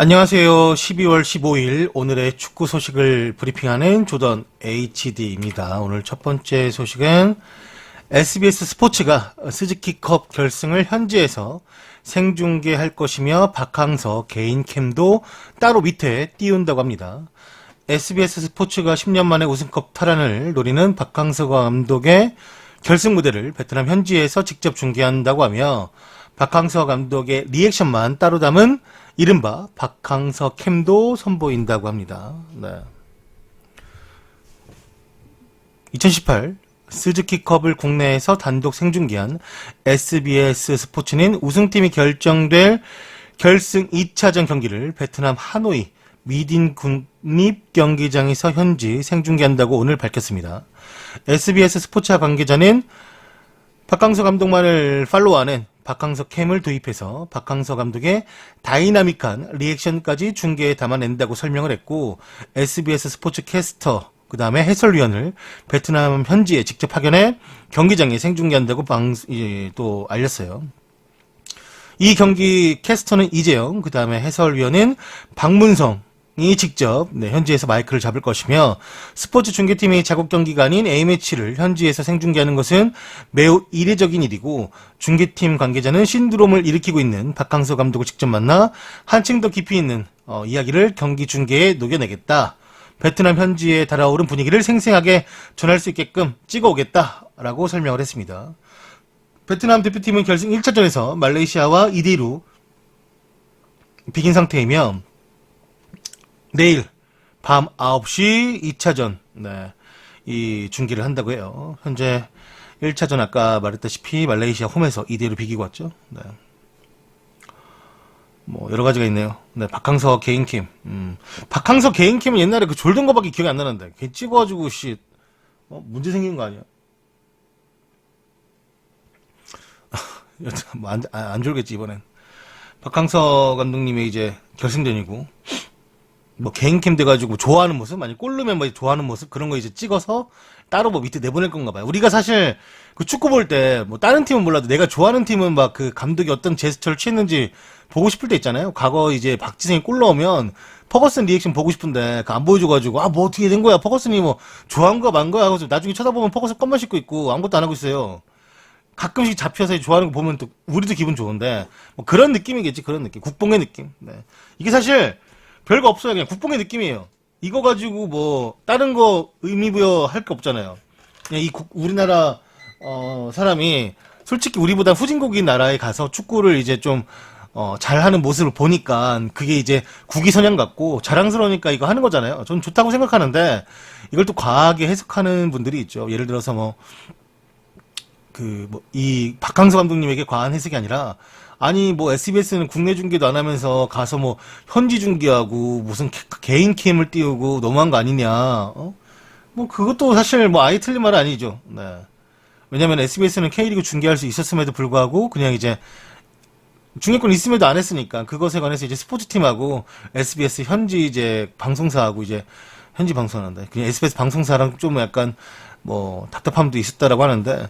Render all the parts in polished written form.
안녕하세요. 12월 15일 오늘의 축구 소식을 브리핑하는 조던 HD입니다. 오늘 첫 번째 소식은 SBS 스포츠가 스즈키컵 결승을 현지에서 생중계할 것이며 박항서 개인 캠도 따로 밑에 띄운다고 합니다. SBS 스포츠가 10년 만에 우승컵 탈환을 노리는 박항서 감독의 결승 무대를 베트남 현지에서 직접 중계한다고 하며 박항서 감독의 리액션만 따로 담은 이른바 박항서 캠도 선보인다고 합니다. 네. 2018 스즈키컵을 국내에서 단독 생중계한 SBS 스포츠는 우승팀이 결정될 결승 2차전 경기를 베트남 하노이 미딘 국립경기장에서 현지 생중계한다고 오늘 밝혔습니다. SBS 스포츠와 관계자는 박항서 감독만을 팔로우하는 박항서 캠을 도입해서 박항서 감독의 다이나믹한 리액션까지 중계에 담아낸다고 설명을 했고, SBS 스포츠 캐스터 그 다음에 해설위원을 베트남 현지에 직접 파견해 경기장에 생중계한다고 또 알렸어요. 이 경기 캐스터는 이재영, 그 다음에 해설위원은 박문성이 직접 현지에서 마이크를 잡을 것이며, 스포츠 중계팀이 자국 경기가 아닌 A매치를 현지에서 생중계하는 것은 매우 이례적인 일이고, 중계팀 관계자는 신드롬을 일으키고 있는 박항서 감독을 직접 만나 한층 더 깊이 있는 이야기를 경기 중계에 녹여내겠다. 베트남 현지에 달아오른 분위기를 생생하게 전할 수 있게끔 찍어오겠다라고 설명을 했습니다. 베트남 대표팀은 결승 1차전에서 말레이시아와 2대2로 비긴 상태이며 내일 밤 9시 2차전 이 중계를 한다고 해요. 현재 1차전 아까 말했다시피 말레이시아 홈에서 2대1로 비기고 왔죠. 뭐 여러 가지가 있네요. 박항서 개인캠. 박항서 개인캠은 옛날에 그 졸던 거밖에 기억이 안 나는데 걔 찍어가지고 문제 생긴 거 아니야? 여튼 뭐 안 졸겠지 이번엔. 박항서 감독님의 이제 결승전이고, 뭐 개인캠 돼가지고 좋아하는 모습, 만약 골 넣으면 뭐 좋아하는 모습 그런 거 이제 찍어서 따로 뭐 밑에 내보낼 건가 봐요. 우리가 사실 그 축구 볼 때 뭐 다른 팀은 몰라도 내가 좋아하는 팀은 막 그 감독이 어떤 제스처를 취했는지 보고 싶을 때 있잖아요. 과거 이제 박지성이 골 넣으면 퍼거슨 리액션 보고 싶은데 그 안 보여줘가지고 뭐 어떻게 된 거야, 퍼거슨이 뭐 좋아한 거야 만 거야 하고서 나중에 쳐다보면 퍼거슨 껌만 씻고 있고 아무것도 안 하고 있어요. 가끔씩 잡혀서 좋아하는 거 보면 또 우리도 기분 좋은데 뭐 그런 느낌이겠지. 그런 느낌, 국뽕의 느낌. 이게 사실 별거 없어요. 그냥 국뽕의 느낌이에요. 이거 가지고 뭐 다른 거 의미부여할 게 없잖아요. 그냥 우리나라 사람이 솔직히 우리보다 후진국인 나라에 가서 축구를 이제 좀 잘하는 모습을 보니까 그게 이제 국위선양 같고 자랑스러우니까 이거 하는 거잖아요. 전 좋다고 생각하는데 이걸 또 과하게 해석하는 분들이 있죠. 예를 들어서 이 박항서 감독님에게 과한 해석이 아니라, 아니 뭐 SBS는 국내 중계도 안 하면서 가서 뭐 현지 중계하고 무슨 개인 캠을 띄우고 너무한 거 아니냐? 뭐 그것도 사실 뭐 아예 틀린 말은 아니죠. 왜냐면 SBS는 K리그 중계할 수 있었음에도 불구하고 그냥 이제 중계권 있음에도 안 했으니까 그것에 관해서 이제 스포츠팀하고 SBS 현지 이제 방송사하고 이제 현지 방송하는데 그냥 SBS 방송사랑 좀 약간 뭐 답답함도 있었다라고 하는데,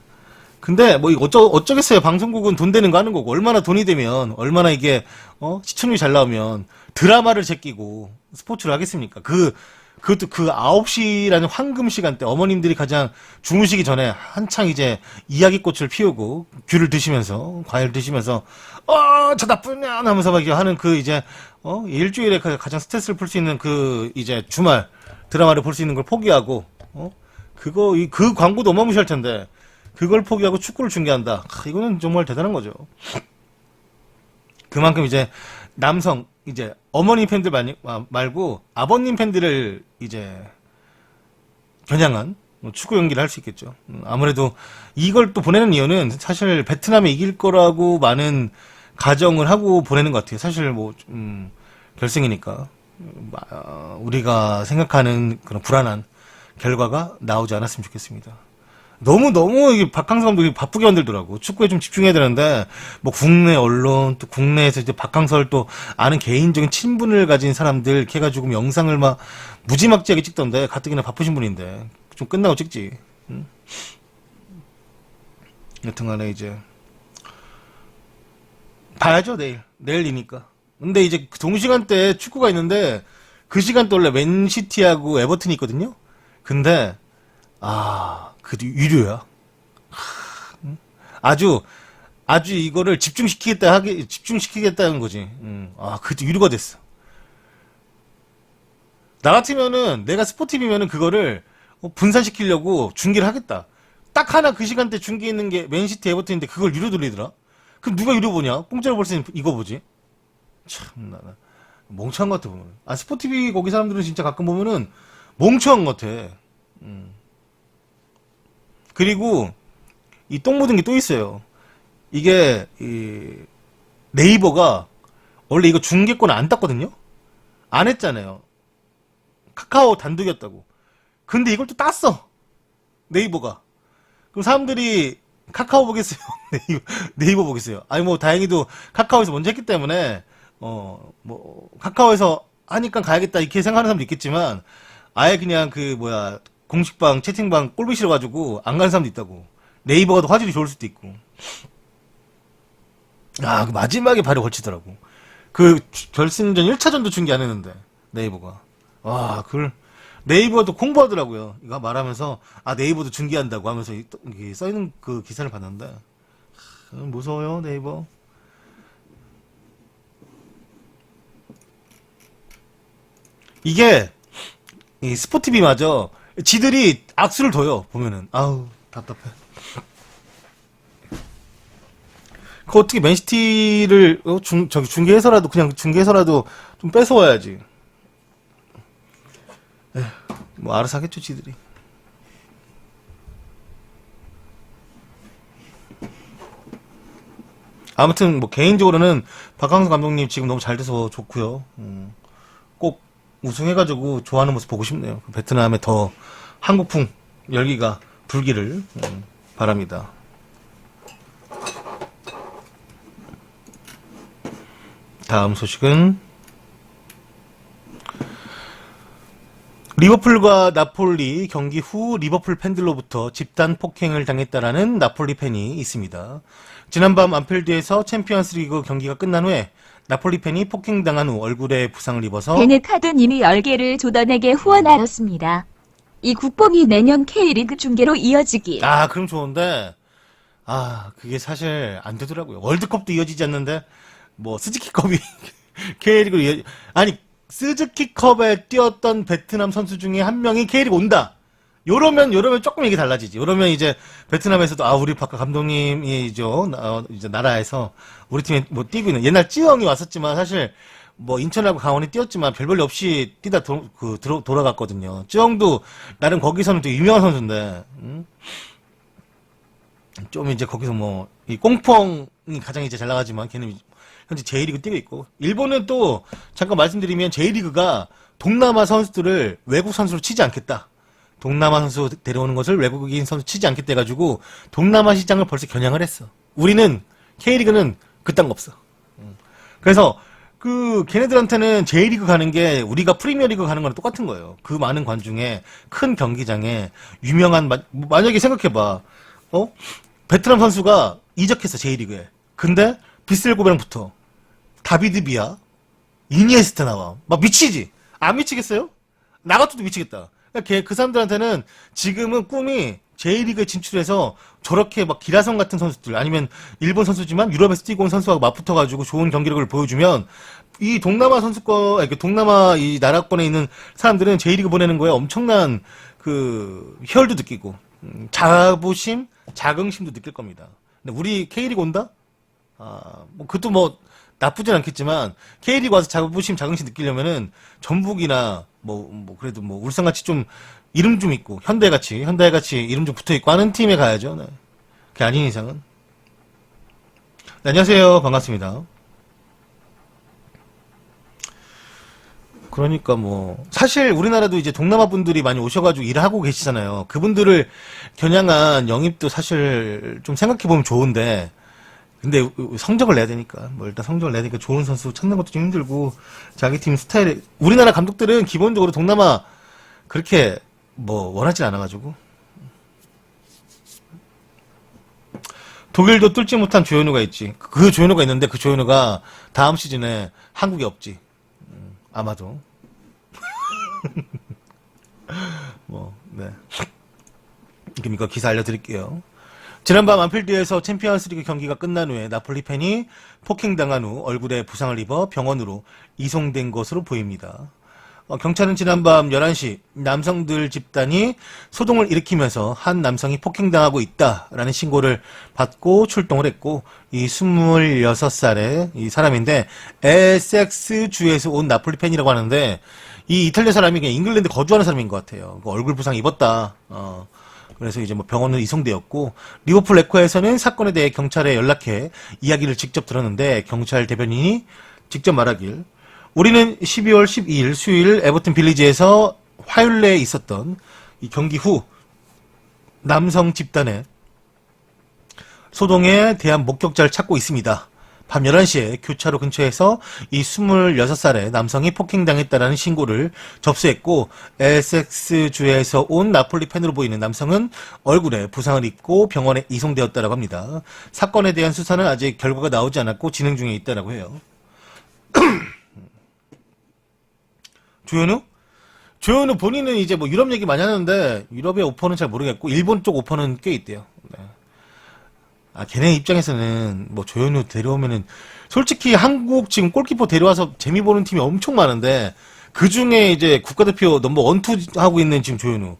근데 뭐 어쩌겠어요. 방송국은 돈 되는 거 하는 거고, 얼마나 돈이 되면, 얼마나 이게 시청률이 잘 나오면 드라마를 제끼고 스포츠를 하겠습니까? 그것도 그 9시라는 황금 시간대, 어머님들이 가장 주무시기 전에 한창 이제 이야기꽃을 피우고 귤을 드시면서 과일 드시면서 저 나쁜 년 하면서 막 하는 그 이제 일주일에 가장 스트레스를 풀 수 있는 그 이제 주말 드라마를 볼 수 있는 걸 포기하고 그 광고도 어마무시할 텐데 그걸 포기하고 축구를 중계한다. 이거는 정말 대단한 거죠. 그만큼 이제 남성 이제 어머님 팬들 말고 아버님 팬들을 이제 겨냥한 축구 연기를 할 수 있겠죠. 아무래도 이걸 또 보내는 이유는 사실 베트남이 이길 거라고 많은 가정을 하고 보내는 것 같아요. 사실 뭐 결승이니까 우리가 생각하는 그런 불안한 결과가 나오지 않았으면 좋겠습니다. 너무 박항서 감독이 바쁘게 만들더라고. 축구에 좀 집중해야 되는데 뭐 국내 언론 또 국내에서 이제 박항서를 또 아는 개인적인 친분을 가진 사람들 이렇게 해가지고 영상을 막 무지막지하게 찍던데, 가뜩이나 바쁘신 분인데 좀 끝나고 찍지. 여튼간에 이제 봐야죠. 내일이니까. 근데 이제 그 동시간대에 축구가 있는데 그 시간대 원래 맨시티하고 에버튼이 있거든요. 근데 그 유료야. 아주 아주 이거를 집중시키겠다는 거지. 그 유료가 됐어. 나 같으면은 내가 스포티비면은 그거를 분산시키려고 중계를 하겠다. 딱 하나 그 시간대 중계있는 게 맨시티 에버튼인데 그걸 유료 돌리더라. 그럼 누가 유료 보냐? 공짜로 볼 때는 이거 보지. 참, 나 멍청한 것 같아 보면. 스포티비 거기 사람들은 진짜 가끔 보면은 멍청한 것 같아. 그리고 이 똥 묻은 게 또 있어요. 이게 이 네이버가 원래 이거 중계권 안 땄거든요. 안 했잖아요. 카카오 단독이었다고. 근데 이걸 또 땄어. 네이버가. 그럼 사람들이 카카오 보겠어요? 네이버 보겠어요? 아니 뭐 다행히도 카카오에서 먼저 했기 때문에 뭐 카카오에서 하니까 가야겠다 이렇게 생각하는 사람도 있겠지만 아예 그냥 그 뭐야 공식방 채팅방 꼴보기 싫어가지고 안 가는 사람도 있다고. 네이버가 더 화질이 좋을 수도 있고. 그 마지막에 발이 걸치더라고. 그 결승전 1차전도 중계 안 했는데 네이버가. 그걸 네이버가 또 공부하더라고요. 이거 말하면서 네이버도 중계한다고 하면서 써있는 그 기사를 봤는데 무서워요 네이버. 이게 이 스포티비마저 지들이 악수를 둬요 보면은. 아우 답답해. 그 어떻게 맨시티를 저기 중계해서라도 그냥 중계해서라도 좀 뺏어와야지. 뭐 알아서 하겠죠 지들이. 아무튼 뭐 개인적으로는 박항서 감독님 지금 너무 잘 돼서 좋고요. 꼭 우승해가지고 좋아하는 모습 보고 싶네요. 베트남에 더 한국풍 열기가 불기를 바랍니다. 다음 소식은 리버풀과 나폴리 경기 후 리버풀 팬들로부터 집단 폭행을 당했다라는 나폴리 팬이 있습니다. 지난밤 안필드에서 챔피언스리그 경기가 끝난 후에 나폴리 팬이 폭행당한 후 얼굴에 부상을 입어서 베네카드님이 10개를 조던에게 후원하였습니다. 이 국뽕이 내년 K리그 중계로 이어지길. 그럼 좋은데 그게 사실 안 되더라고요. 월드컵도 이어지지 않는데 뭐 스즈키컵이 K리그로 스즈키컵에 뛰었던 베트남 선수 중에 한 명이 K리그 온다. 요러면 조금 이게 달라지지. 요러면 이제 베트남에서도 우리 박하 감독님이죠. 이제 나라에서 우리 팀에 뭐 뛰고 있는 옛날 찌영이 왔었지만 사실 뭐 인천하고 강원이 뛰었지만 별 볼 일 없이 뛰다 돌아갔거든요. 찌영도 나름 거기서는 되게 유명한 선수인데 좀 이제 거기서 뭐 이 꽁펑이 가장 이제 잘 나가지만 걔는 현재 J리그 뛰고 있고. 일본은 또 잠깐 말씀드리면 J리그가 동남아 선수들을 외국 선수로 치지 않겠다. 동남아 선수 데려오는 것을 외국인 선수 치지 않겠다 해가지고 동남아 시장을 벌써 겨냥을 했어. 우리는 K리그는 그딴 거 없어. 그래서 걔네들한테는 J리그 가는 게 우리가 프리미어리그 가는 거랑 똑같은 거예요. 그 많은 관중에 큰 경기장에 유명한 만약에 생각해봐. 베트남 선수가 이적했어 J리그에. 근데 비셀고베랑 붙어. 다비드 비아, 이니에스타 나와. 막 미치지? 안 미치겠어요? 나 같아도 미치겠다. 그 사람들한테는 지금은 꿈이 J리그에 진출해서 저렇게 막 기라성 같은 선수들 아니면 일본 선수지만 유럽에서 뛰고 온 선수하고 맞붙어가지고 좋은 경기력을 보여주면 이 동남아 동남아 이 나라권에 있는 사람들은 J리그 보내는 거에 엄청난 희열도 느끼고 자부심, 자긍심도 느낄 겁니다. 근데 우리 K리그 온다? 뭐 그것도 뭐 나쁘진 않겠지만 K리그 와서 자부심, 자긍심 느끼려면은 전북이나 뭐 그래도 뭐 울산같이 좀 이름 좀 있고 현대같이 이름 좀 붙어 있고 하는 팀에 가야죠. 네. 그게 아닌 이상은. 네, 안녕하세요. 반갑습니다. 그러니까 뭐 사실 우리나라도 이제 동남아 분들이 많이 오셔가지고 일을 하고 계시잖아요. 그분들을 겨냥한 영입도 사실 좀 생각해보면 좋은데 근데 성적을 내야 되니까 뭐 일단 성적을 내야 되니까 좋은 선수 찾는 것도 좀 힘들고 자기 팀 스타일에 우리나라 감독들은 기본적으로 동남아 그렇게 뭐 원하진 않아가지고 독일도 뚫지 못한 조현우가 있지. 그 조현우가 있는데 그 조현우가 다음 시즌에 한국에 없지. 아마도. 뭐, 네. 그럼 이거 기사 알려드릴게요. 지난밤 안필드에서 챔피언스리그 경기가 끝난 후에 나폴리 팬이 폭행당한 후 얼굴에 부상을 입어 병원으로 이송된 것으로 보입니다. 경찰은 지난밤 11시 남성들 집단이 소동을 일으키면서 한 남성이 폭행당하고 있다라는 신고를 받고 출동을 했고, 이 26살의 이 사람인데 에섹스 주에서 온 나폴리 팬이라고 하는데, 이 이탈리아 사람이 그냥 잉글랜드 거주하는 사람인 것 같아요. 얼굴 부상 입었다. 그래서 이제 뭐 병원으로 이송되었고, 리버풀 에코에서는 사건에 대해 경찰에 연락해 이야기를 직접 들었는데, 경찰 대변인이 직접 말하길, 우리는 12월 12일 수요일 에버튼 빌리지에서 화요일에 있었던 이 경기 후 남성 집단의 소동에 대한 목격자를 찾고 있습니다. 밤 11시에 교차로 근처에서 이 26살의 남성이 폭행당했다라는 신고를 접수했고, 에섹스주에서 온 나폴리 팬으로 보이는 남성은 얼굴에 부상을 입고 병원에 이송되었다고 합니다. 사건에 대한 수사는 아직 결과가 나오지 않았고 진행 중에 있다고 해요. 조현우? 조현우 본인은 이제 뭐 유럽 얘기 많이 하는데 유럽의 오퍼는 잘 모르겠고 일본 쪽 오퍼는 꽤 있대요. 네. 걔네 입장에서는 뭐 조현우 데려오면은 솔직히 한국 지금 골키퍼 데려와서 재미 보는 팀이 엄청 많은데 그 중에 이제 국가대표 넘버 1, 2 하고 있는 지금 조현우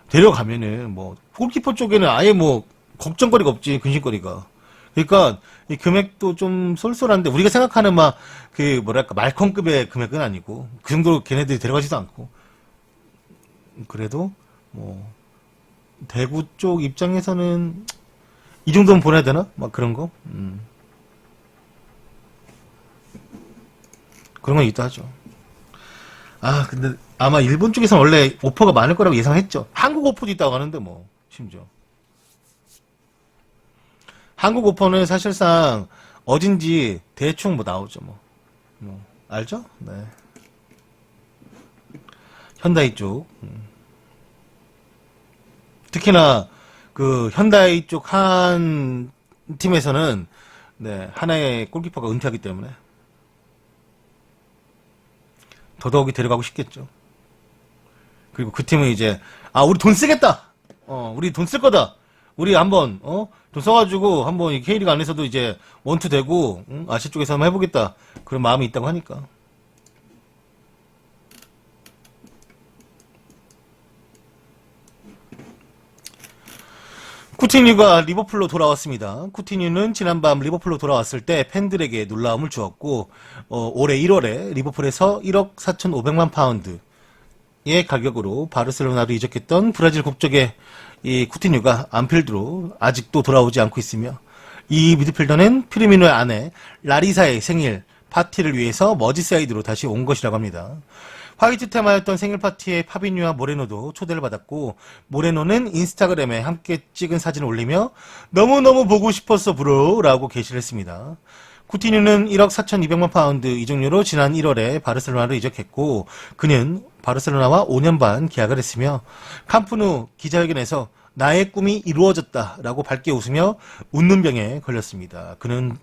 데려가면은 뭐 골키퍼 쪽에는 아예 뭐 걱정거리가 없지, 근심거리가. 그러니까 이 금액도 좀 쏠쏠한데 우리가 생각하는 막 그 뭐랄까 말콤급의 금액은 아니고 그 정도로 걔네들이 데려가지도 않고, 그래도 뭐 대구 쪽 입장에서는 이 정도는 보내야 되나? 막 그런 거? 그런 건 있다 하죠. 근데 아마 일본 쪽에서는 원래 오퍼가 많을 거라고 예상했죠. 한국 오퍼도 있다고 하는데 뭐 심지어 한국 오퍼는 사실상 어딘지 대충 뭐 나오죠. 뭐 알죠? 네. 현다이 쪽. 특히나 그 현다이 쪽 한 팀에서는 네, 하나의 골키퍼가 은퇴하기 때문에 더더욱이 데려가고 싶겠죠. 그리고 그 팀은 이제 우리 돈 쓰겠다. 우리 돈 쓸 거다. 우리 한번 돈 써가지고 한번 K리그 안에서도 이제 원투 되고 아시아 쪽에서 한번 해보겠다. 그런 마음이 있다고 하니까. 쿠티뉴가 리버풀로 돌아왔습니다. 쿠티뉴는 지난밤 리버풀로 돌아왔을 때 팬들에게 놀라움을 주었고, 올해 1월에 리버풀에서 1억 4,500만 파운드의 가격으로 바르셀로나로 이적했던 브라질 국적의 이 쿠티뉴가 안필드로 아직도 돌아오지 않고 있으며, 이 미드필더는 피르미노의 아내 라리사의 생일 파티를 위해서 머지사이드로 다시 온 것이라고 합니다. 화이트 테마였던 생일 파티에 파비뉴와 모레노도 초대를 받았고, 모레노는 인스타그램에 함께 찍은 사진을 올리며 너무너무 보고 싶었어 브로 라고 게시를 했습니다. 쿠티뉴는 1억 4,200만 파운드 이적료로 지난 1월에 바르셀로나로 이적했고, 그는 바르셀로나와 5년 반 계약을 했으며, 캄프누 기자회견에서 나의 꿈이 이루어졌다라고 밝게 웃으며 웃는 병에 걸렸습니다. 그는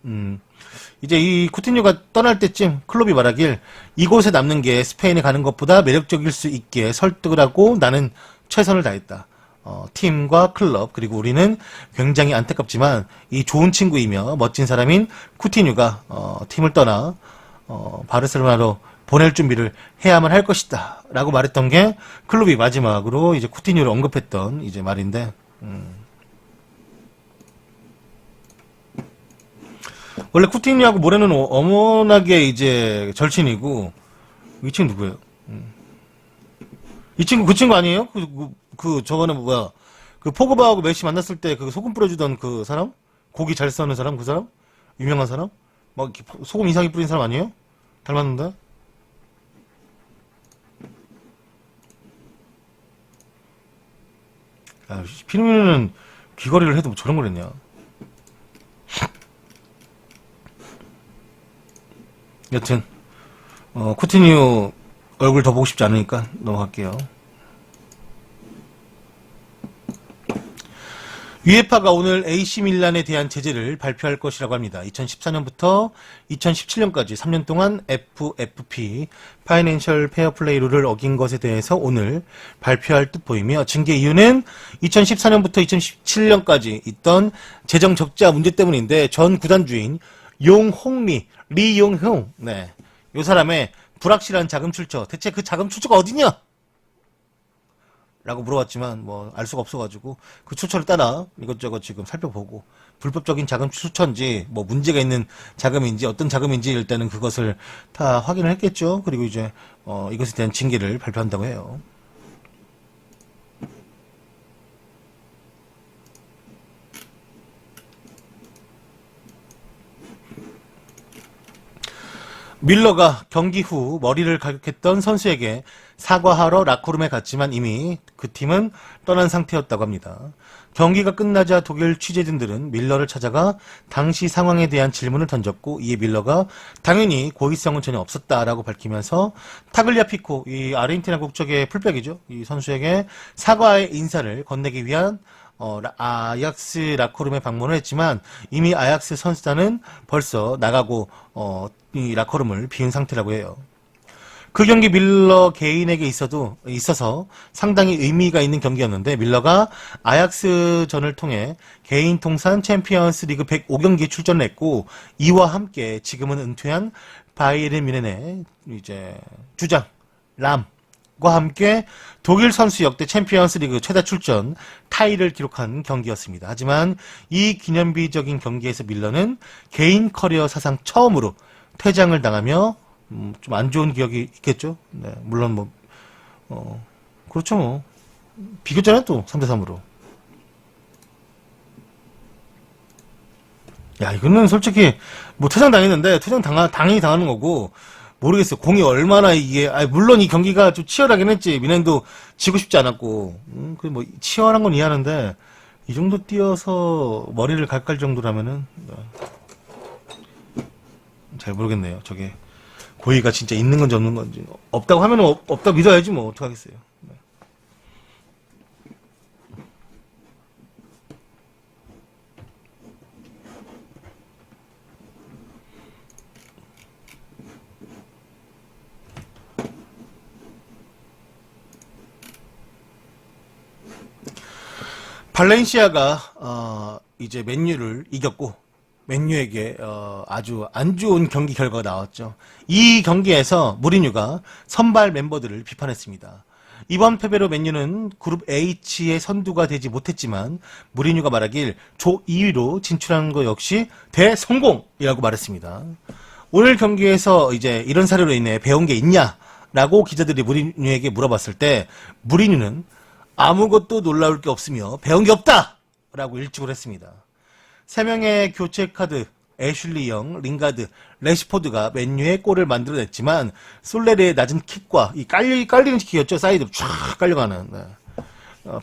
이제 이 쿠티뉴가 떠날 때쯤 클롭이 말하길, 이곳에 남는 게 스페인에 가는 것보다 매력적일 수 있게 설득을 하고 나는 최선을 다했다. 팀과 클럽 그리고 우리는 굉장히 안타깝지만 이 좋은 친구이며 멋진 사람인 쿠티뉴가 팀을 떠나 바르셀로나로 보낼 준비를 해야만 할 것이다 라고 말했던 게 클롭이 마지막으로 이제 쿠티뉴를 언급했던 이제 말인데, 원래 쿠티뉴하고 모레노는 어머나게 이제 절친이고, 이 친구 누구예요? 이 친구 그 친구 아니에요? 저거는 뭐야? 그 포그바하고 메시 만났을 때 그 소금 뿌려주던 그 사람? 고기 잘 써는 사람? 그 사람? 유명한 사람? 막 이렇게 소금 이상하게 뿌린 사람 아니에요? 닮았는데? 피르미노는 귀걸이를 해도 뭐 저런 걸 했냐? 여튼 쿠티뉴 얼굴 더 보고 싶지 않으니까 넘어갈게요. UEFA가 오늘 AC 밀란에 대한 제재를 발표할 것이라고 합니다. 2014년부터 2017년까지 3년 동안 FFP 파이낸셜 페어플레이 룰을 어긴 것에 대해서 오늘 발표할 듯 보이며, 징계 이유는 2014년부터 2017년까지 있던 재정 적자 문제 때문인데, 전 구단 주인 용홍리 리용홍, 네, 요 사람의 불확실한 자금 출처, 대체 그 자금 출처가 어디냐? 라고 물어봤지만 뭐 알 수가 없어가지고 그 출처를 따라 이것저것 지금 살펴보고, 불법적인 자금 출처인지 뭐 문제가 있는 자금인지 어떤 자금인지 일단은 그것을 다 확인을 했겠죠. 그리고 이제 이것에 대한 징계를 발표한다고 해요. 밀러가 경기 후 머리를 가격했던 선수에게 사과하러 라커룸에 갔지만 이미 그 팀은 떠난 상태였다고 합니다. 경기가 끝나자 독일 취재진들은 밀러를 찾아가 당시 상황에 대한 질문을 던졌고, 이에 밀러가 당연히 고의성은 전혀 없었다라고 밝히면서 타글리아피코, 이 아르헨티나 국적의 풀백이죠, 이 선수에게 사과의 인사를 건네기 위한 아약스 라커룸에 방문을 했지만 이미 아약스 선수단은 벌써 나가고 이 라커룸을 비운 상태라고 해요. 그 경기 밀러 개인에게 있어서 상당히 의미가 있는 경기였는데, 밀러가 아약스전을 통해 개인 통산 챔피언스 리그 105경기에 출전을 했고, 이와 함께 지금은 은퇴한 바이에른 뮌헨의 이제 주장 람과 함께 독일 선수 역대 챔피언스 리그 최다 출전 타이를 기록한 경기였습니다. 하지만 이 기념비적인 경기에서 밀러는 개인 커리어 사상 처음으로 퇴장을 당하며 좀 안 좋은 기억이 있겠죠. 네, 물론 그렇죠. 뭐 비겼잖아요, 또 3대3으로. 야, 이거는 솔직히 뭐 퇴장 당했는데 당연히 당하는 거고, 모르겠어요. 공이 얼마나 이게, 물론 이 경기가 좀 치열하긴 했지. 미넨도 지고 싶지 않았고, 그 뭐 치열한 건 이해하는데 이 정도 뛰어서 머리를 갈갈 정도라면은 잘 모르겠네요. 저게 고의가 진짜 있는 건지 없는 건지. 없다고 하면 없다고 믿어야지 뭐 어떡하겠어요. 네. 발렌시아가 이제 맨유를 이겼고, 맨유에게 아주 안 좋은 경기 결과가 나왔죠. 이 경기에서 무리뉴가 선발 멤버들을 비판했습니다. 이번 패배로 맨유는 그룹 H의 선두가 되지 못했지만 무리뉴가 말하길 조 2위로 진출한 것 역시 대성공이라고 말했습니다. 오늘 경기에서 이제 이런 사례로 인해 배운 게 있냐라고 기자들이 무리뉴에게 물어봤을 때, 무리뉴는 아무것도 놀라울 게 없으며 배운 게 없다라고 일축을 했습니다. 3명의 교체 카드, 애슐리 영, 링가드, 레시포드가 맨유의 골을 만들어냈지만 솔레르의 낮은 킥과 이 깔리는 킥이었죠. 사이드로 쫙 깔려가는. 네.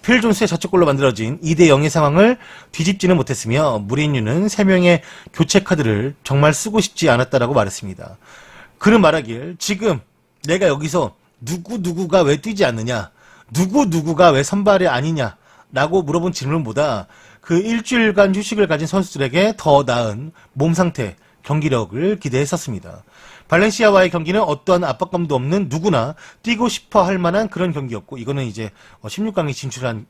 필 존스의 자책골로 만들어진 2대 0의 상황을 뒤집지는 못했으며, 무리뉴는 3명의 교체 카드를 정말 쓰고 싶지 않았다라고 말했습니다. 그는 말하길, 지금 내가 여기서 누구가 왜 뛰지 않느냐, 누구가 왜 선발이 아니냐 라고 물어본 질문보다 그 일주일간 휴식을 가진 선수들에게 더 나은 몸 상태, 경기력을 기대했었습니다. 발렌시아와의 경기는 어떠한 압박감도 없는 누구나 뛰고 싶어 할 만한 그런 경기였고, 이거는 이제 16강에 진출한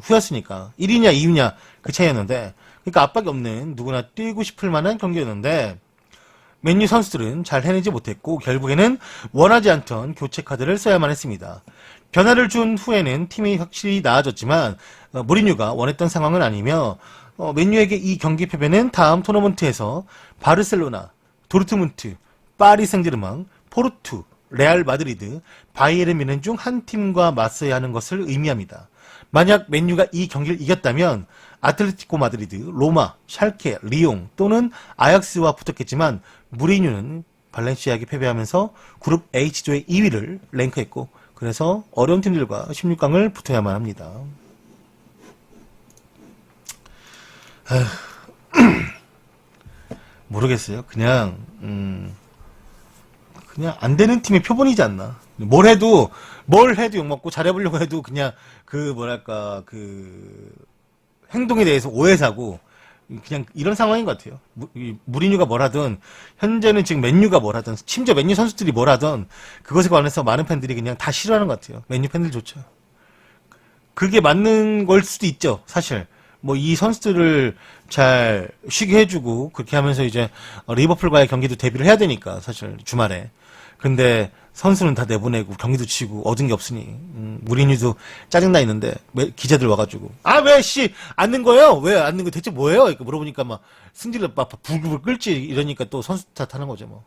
후였으니까 1위냐 2위냐 그 차이였는데, 그러니까 압박이 없는 누구나 뛰고 싶을 만한 경기였는데, 맨유 선수들은 잘 해내지 못했고 결국에는 원하지 않던 교체 카드를 써야만 했습니다. 변화를 준 후에는 팀이 확실히 나아졌지만 무리뉴가 원했던 상황은 아니며, 맨유에게 이 경기 패배는 다음 토너먼트에서 바르셀로나, 도르트문트, 파리 생제르맹, 포르투, 레알 마드리드, 바이에른 뮌헨 중 한 팀과 맞서야 하는 것을 의미합니다. 만약 맨유가 이 경기를 이겼다면 아틀레티코 마드리드, 로마, 샬케, 리옹 또는 아약스와 붙었겠지만, 무리뉴는 발렌시아에게 패배하면서 그룹 H조의 2위를 랭크했고, 그래서 어려운 팀들과 16강을 붙어야만 합니다. 모르겠어요. 그냥 안 되는 팀의 표본이지 않나. 뭘 해도 욕먹고 잘해보려고 해도 그냥 행동에 대해서 오해 사고 그냥 이런 상황인 것 같아요. 무리뉴가 뭘 하든 현재는 지금 맨유가 뭘 하든 심지어 맨유 선수들이 뭘 하든 그것에 관해서 많은 팬들이 그냥 다 싫어하는 것 같아요. 맨유 팬들조차. 그게 맞는 걸 수도 있죠. 사실. 뭐 이 선수들을 잘 쉬게 해주고 그렇게 하면서 이제 리버풀과의 경기도 대비를 해야 되니까 사실 주말에. 근데 선수는 다 내보내고 경기도 치고 얻은 게 없으니 무리뉴도 짜증나 있는데 기자들 와가지고 왜 씨 안 는 거예요? 왜 안 는 거 대체 뭐예요? 이렇게 물어보니까 막 승질을 막 불불 끌지 이러니까 또 선수 탓하는 거죠 뭐.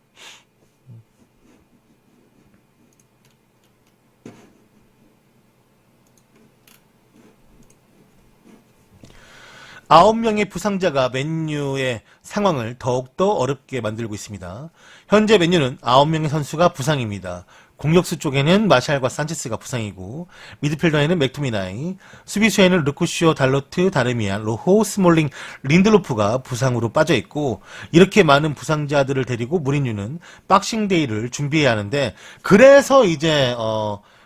9명의 부상자가 맨유의 상황을 더욱더 어렵게 만들고 있습니다. 현재 맨유는 9명의 선수가 부상입니다. 공격수 쪽에는 마샬과 산체스가 부상이고 미드필더에는 맥토미나이, 수비수에는 르쿠시오, 달로트, 다르미안, 로호, 스몰링, 린들로프가 부상으로 빠져있고 이렇게 많은 부상자들을 데리고 무리뉴는 박싱데이를 준비해야 하는데 그래서 이제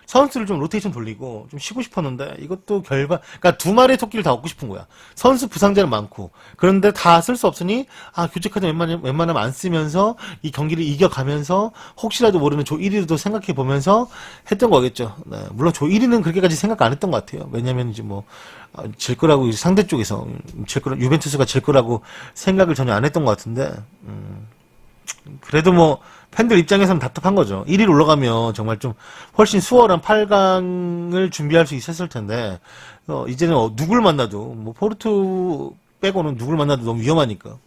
선수를 좀 로테이션 돌리고 좀 쉬고 싶었는데 이것도 그러니까 두 마리의 토끼를 다 얻고 싶은 거야. 선수 부상자는 많고 그런데 다 쓸 수 없으니 교체 카드 웬만하면 안 쓰면서 이 경기를 이겨가면서 혹시라도 모르는 조 1위도 생각해 보면서 했던 거겠죠. 네, 물론 조 1위는 그렇게까지 생각 안 했던 것 같아요. 왜냐면 이제 뭐 질 거라고 상대 쪽에서 유벤투스가 질 거라고 생각을 전혀 안 했던 것 같은데 그래도 뭐 팬들 입장에서는 답답한 거죠. 1위로 올라가면 정말 좀 훨씬 수월한 8강을 준비할 수 있었을 텐데 이제는 누굴 만나도 뭐 포르투 빼고는 누굴 만나도 너무 위험하니까.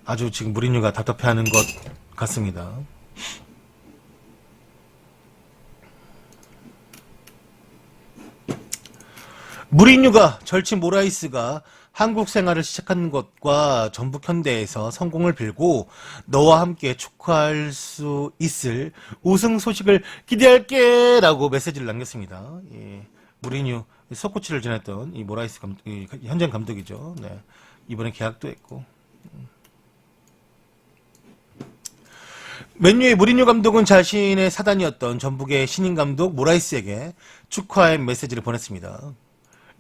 아주 지금 무리뉴가 답답해하는 것 같습니다. 무리뉴가 절친 모라이스가 한국 생활을 시작하는 것과 전북 현대에서 성공을 빌고 너와 함께 축하할 수 있을 우승 소식을 기대할게 라고 메시지를 남겼습니다. 예, 무리뉴 서코치를 지냈던 이 모라이스 현장 감독이죠. 네, 이번에 계약도 했고 맨유의 무리뉴 감독은 자신의 사단이었던 전북의 신인 감독 모라이스에게 축하의 메시지를 보냈습니다.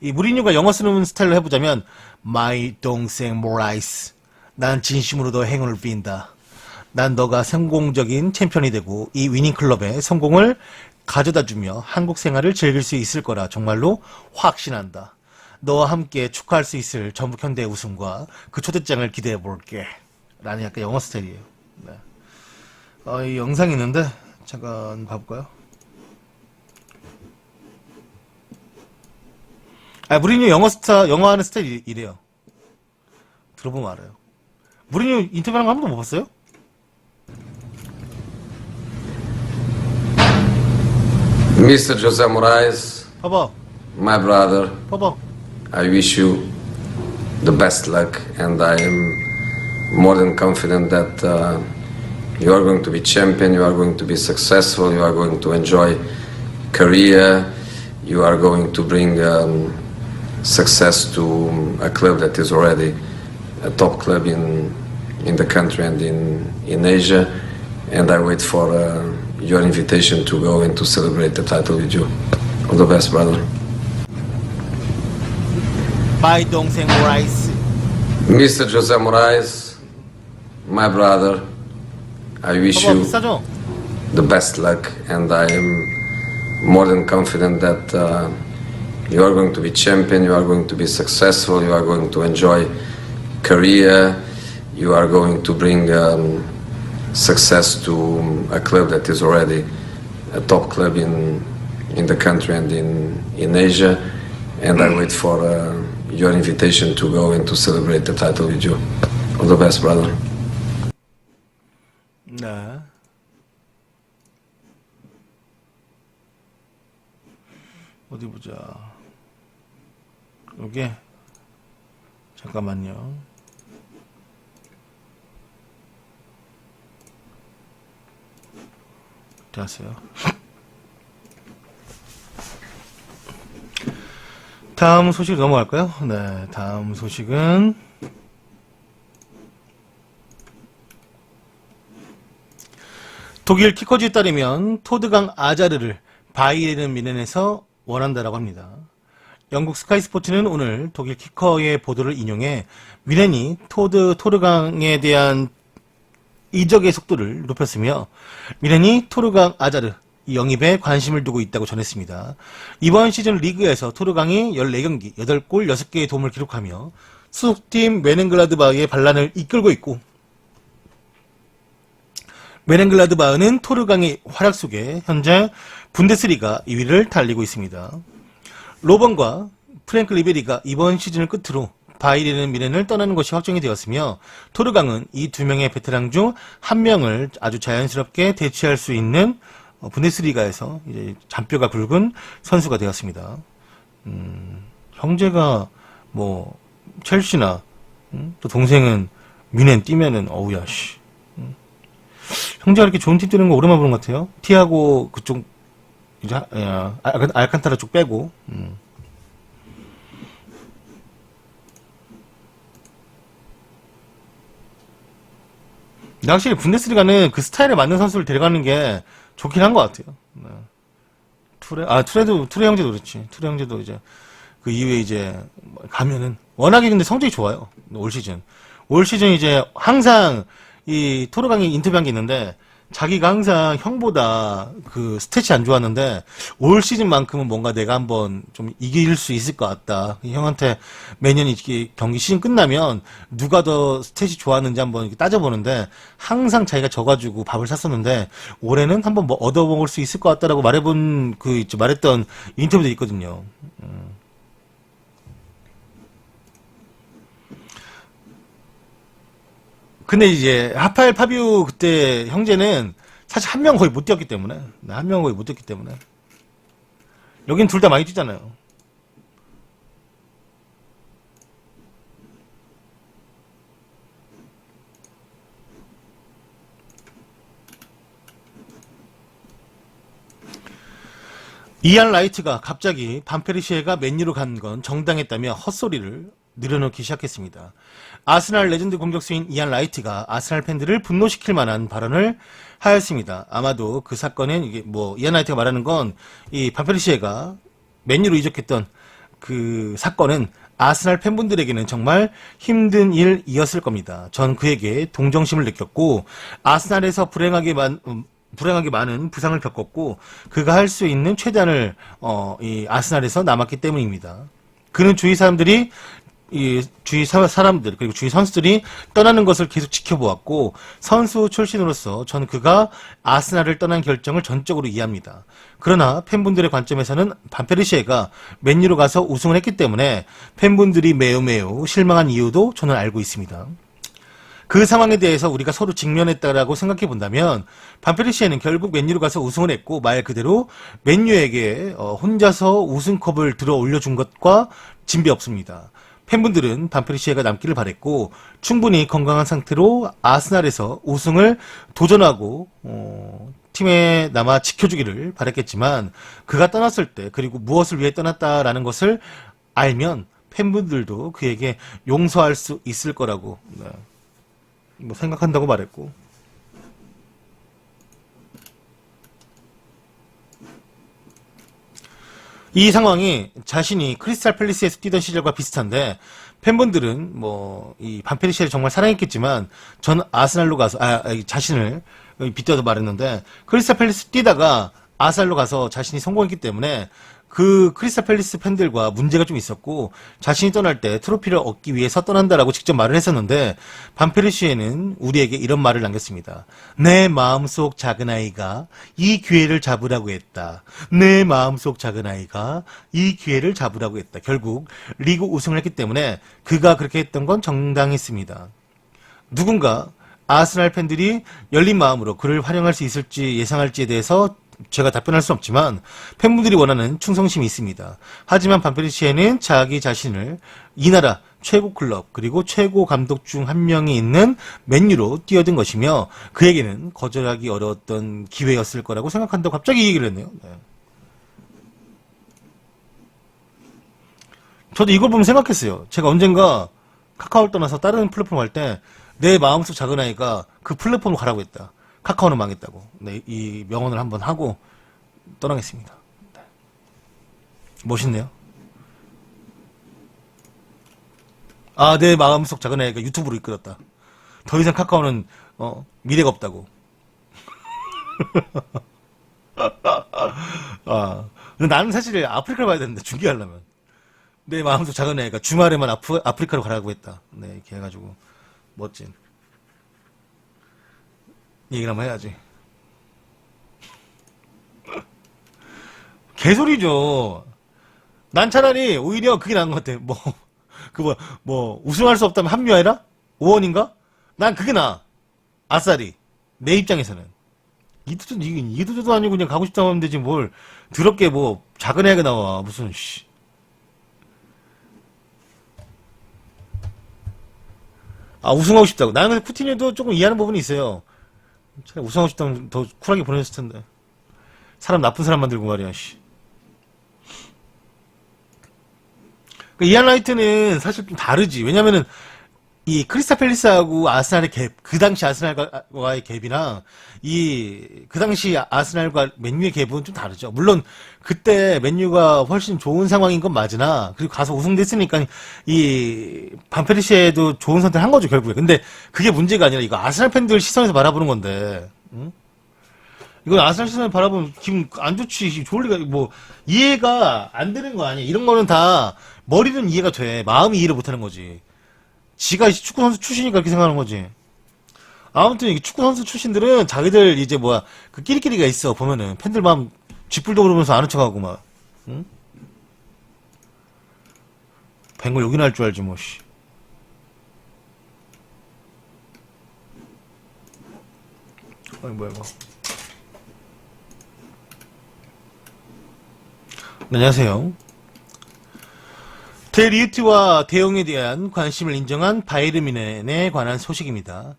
이 무리뉴가 영어 쓰는 스타일로 해보자면 My 동생 모라이스, 난 진심으로 너 행운을 빈다. 난 너가 성공적인 챔피언이 되고 이 위닝클럽의 성공을 가져다주며 한국 생활을 즐길 수 있을 거라 정말로 확신한다. 너와 함께 축하할 수 있을 전북 현대의 우승과 그 초대장을 기대해볼게. 라는 약간 영어 스타일이에요. 네. 이 영상이 있는데 잠깐 봐볼까요? 무리뉴 영어 하는 스타일이 이래요. 들어보면 알아요. 무리뉴 인터뷰하는 거 한 번도 못 봤어요? Mr. José Moraes, 봐봐. my brother, 봐봐. I wish you the best luck, and I am more than confident that you are going to be champion, you are going to be successful, you are going to enjoy career, you are going to bring success to a club that is already a top club in the country and in Asia, and I wait for your invitation to go and to celebrate the title with you. All the best, brother. My 동생 모라이스. Mr. José Moraes, my brother, I wish 봐봐, you 비싸죠? the best luck, and I am more than confident that you are going to be champion, you are going to be successful, you are going to enjoy career, you are going to bring success to a club that is already a top club in the country and in Asia, and I wait for your invitation to go and to celebrate the title with you. All the best, brother. 네. 어디 보자. 요게 잠깐만요. 됐어요. 다음 소식 넘어갈까요? 네, 다음 소식은 독일 키커즈에 따르면 토드강 아자르를 바이에른 뮌헨에서 원한다라고 합니다. 영국 스카이 스포츠는 오늘 독일 키커의 보도를 인용해 뮌헨이 토르강에 대한 이적의 속도를 높였으며 뮌헨이 토르강 아자르 영입에 관심을 두고 있다고 전했습니다. 이번 시즌 리그에서 토르강이 14경기 8골 6개의 도움을 기록하며 소속팀 웨넨글라드바흐의 반란을 이끌고 있고 웨넨글라드바흐는 토르강의 활약 속에 현재 분데스리가 2위를 달리고 있습니다. 로번과 프랭크 리베리가 이번 시즌을 끝으로 바이에른 뮌헨을 떠나는 것이 확정이 되었으며 토르강은 이 두 명의 베테랑 중 한 명을 아주 자연스럽게 대체할 수 있는 분데스리가에서 이제 잔뼈가 굵은 선수가 되었습니다. 형제가 뭐 첼시나 또 동생은 뮌헨 뛰면은 어우야 씨. 형제가 이렇게 좋은 팀 뛰는 거 오랜만에 보는 것 같아요. 티아고 그쪽 이제 알칸타라 쪽 빼고. 확실히 분데스리가는 그 스타일에 맞는 선수를 데려가는 게 좋긴 한 것 같아요. 네. 투레 형제도 그렇지. 투레 형제도 이제 그 이후에 이제 가면은 워낙에 근데 성적이 좋아요. 올 시즌 이제 항상 이 토르강이 인터뷰한 게 있는데 자기가 항상 형보다 그 스탯이 안 좋았는데 올 시즌만큼은 뭔가 내가 한번 좀 이길 수 있을 것 같다. 형한테 매년 이렇게 경기 시즌 끝나면 누가 더 스탯이 좋았는지 한번 이렇게 따져보는데 항상 자기가 져가지고 밥을 샀었는데 올해는 한번 뭐 얻어먹을 수 있을 것 같다라고 말했던 인터뷰도 있거든요. 근데 이제 하파엘 파비우 그때 형제는 사실 한 명 거의 못 뛰었기 때문에 여긴 둘 다 많이 뛰잖아요. 이안 라이트가 갑자기 반페르시에가 맨유로 간 건 정당했다며 헛소리를 늘어놓기 시작했습니다. 아스날 레전드 공격수인 이안 라이트가 아스날 팬들을 분노시킬 만한 발언을 하였습니다. 아마도 그 사건은 이게 뭐 이안 라이트가 말하는 건 이 반페르시에가 맨유로 이적했던 그 사건은 아스날 팬분들에게는 정말 힘든 일이었을 겁니다. 전 그에게 동정심을 느꼈고 아스날에서 불행하게 많은 부상을 겪었고 그가 할 수 있는 최대한을 이 아스날에서 남았기 때문입니다. 그는 주위 사람들 그리고 주위 선수들이 떠나는 것을 계속 지켜보았고 선수 출신으로서 전 그가 아스날을 떠난 결정을 전적으로 이해합니다. 그러나 팬분들의 관점에서는 반페르시에가 맨유로 가서 우승을 했기 때문에 팬분들이 매우 실망한 이유도 저는 알고 있습니다. 그 상황에 대해서 우리가 서로 직면했다라고 생각해 본다면 반페르시에는 결국 맨유로 가서 우승을 했고 말 그대로 맨유에게 혼자서 우승컵을 들어 올려준 것과 진배 없습니다. 팬분들은 반페르시에가 남기를 바랬고 충분히 건강한 상태로 아스날에서 우승을 도전하고 팀에 남아 지켜주기를 바랬겠지만 그가 떠났을 때 그리고 무엇을 위해 떠났다라는 것을 알면 팬분들도 그에게 용서할 수 있을 거라고 뭐 생각한다고 말했고 이 상황이 자신이 크리스탈 팰리스에서 뛰던 시절과 비슷한데 팬분들은 뭐 이 반페르시에를 정말 사랑했겠지만 전 아스날로 가서 자신을 빗대어서 말했는데 크리스탈 팰리스 뛰다가 아스날로 가서 자신이 성공했기 때문에 그 크리스탈 팰리스 팬들과 문제가 좀 있었고 자신이 떠날 때 트로피를 얻기 위해서 떠난다라고 직접 말을 했었는데 반페르시에는 우리에게 이런 말을 남겼습니다. 내 마음속 작은 아이가 이 기회를 잡으라고 했다. 내 마음속 작은 아이가 이 기회를 잡으라고 했다. 결국 리그 우승을 했기 때문에 그가 그렇게 했던 건 정당했습니다. 누군가 아스날 팬들이 열린 마음으로 그를 활용할 수 있을지 예상할지에 대해서 제가 답변할 수 없지만 팬분들이 원하는 충성심이 있습니다. 하지만 반페르시에는 자기 자신을 이 나라 최고 클럽 그리고 최고 감독 중 한 명이 있는 맨유로 뛰어든 것이며 그에게는 거절하기 어려웠던 기회였을 거라고 생각한다고 갑자기 얘기를 했네요. 네. 저도 이걸 보면 생각했어요. 제가 언젠가 카카오를 떠나서 다른 플랫폼 할 때 내 마음속 작은 아이가 그 플랫폼으로 가라고 했다. 카카오는 망했다고. 네, 이 명언을 한번 하고 떠나겠습니다. 멋있네요. 아, 내 마음속 작은 애가 유튜브로 이끌었다. 더 이상 카카오는 미래가 없다고. 아, 근데 나는 사실 아프리카를 봐야 되는데 중계하려면 내 마음속 작은 애가 주말에만 아프리카로 가라고 했다. 네, 이렇게 해가지고 멋진 얘기를 한번 해야지. 개소리죠. 난 차라리 오히려 그게 나은 것 같아. 우승할 수 없다면 합류해라? 5원인가? 난 그게 나아. 아싸리. 내 입장에서는. 이도저도 아니고 그냥 가고 싶다고 하면 되지, 뭘. 더럽게 작은 애가 나와. 무슨, 씨. 아, 우승하고 싶다고. 나는 쿠티뉴도 조금 이해하는 부분이 있어요. 차라리 우승하고 싶다면 더 쿨하게 보내줬을 텐데. 사람 나쁜 사람 만들고 말이야, 씨. 이안 라이트는 사실 좀 다르지. 왜냐면은, 이 크리스탈 팰리스하고 아스날의 갭, 그 당시 아스날과의 갭이랑, 그 당시 아스날과 맨유의 갭은 좀 다르죠. 물론, 그때 맨유가 훨씬 좋은 상황인 건 맞으나, 그리고 가서 우승됐으니까, 반페르시에도 좋은 선택을 한 거죠, 결국에. 근데, 그게 문제가 아니라, 이거 아스날 팬들 시선에서 바라보는 건데, 응? 이건 아스날 시선에 바라보면 기분 안 좋지. 좋을 리가, 이해가 안 되는 거 아니야. 이런 거는 다, 머리는 이해가 돼. 마음이 이해를 못 하는 거지. 지가 축구 선수 출신이니까 그렇게 생각하는 거지. 아무튼 축구 선수 출신들은 자기들 그 끼리끼리가 있어. 보면은 팬들 마음 쥐뿔도 그러면서 아는 척하고 막. 응? 뱅글 여기나 할 줄 알지 뭐. 씨. 아니 뭐야 이거. 네, 안녕하세요. 델리트와 대용에 대한 관심을 인정한 바이에른 뮌헨에 관한 소식입니다.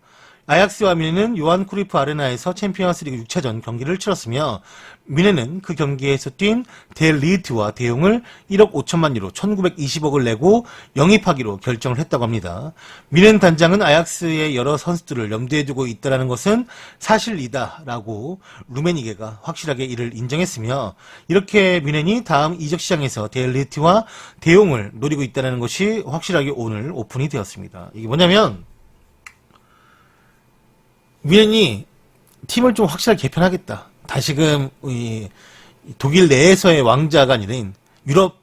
아약스와 뮌헨은 요한 크루이프 아레나에서 챔피언스리그 6차전 경기를 치렀으며 뮌헨은 그 경기에서 뛴 델리트와 대용을 1억 5천만 유로 1920억을 내고 영입하기로 결정을 했다고 합니다. 뮌헨 단장은 아약스의 여러 선수들을 염두에 두고 있다는 것은 사실이다라고 루메니게가 확실하게 이를 인정했으며 이렇게 뮌헨이 다음 이적 시장에서 델리트와 대용을 노리고 있다는 것이 확실하게 오늘 오픈이 되었습니다. 이게 뭐냐면 뮌헨이 팀을 좀 확실하게 개편하겠다. 다시금 독일 내에서의 왕자가 아닌 유럽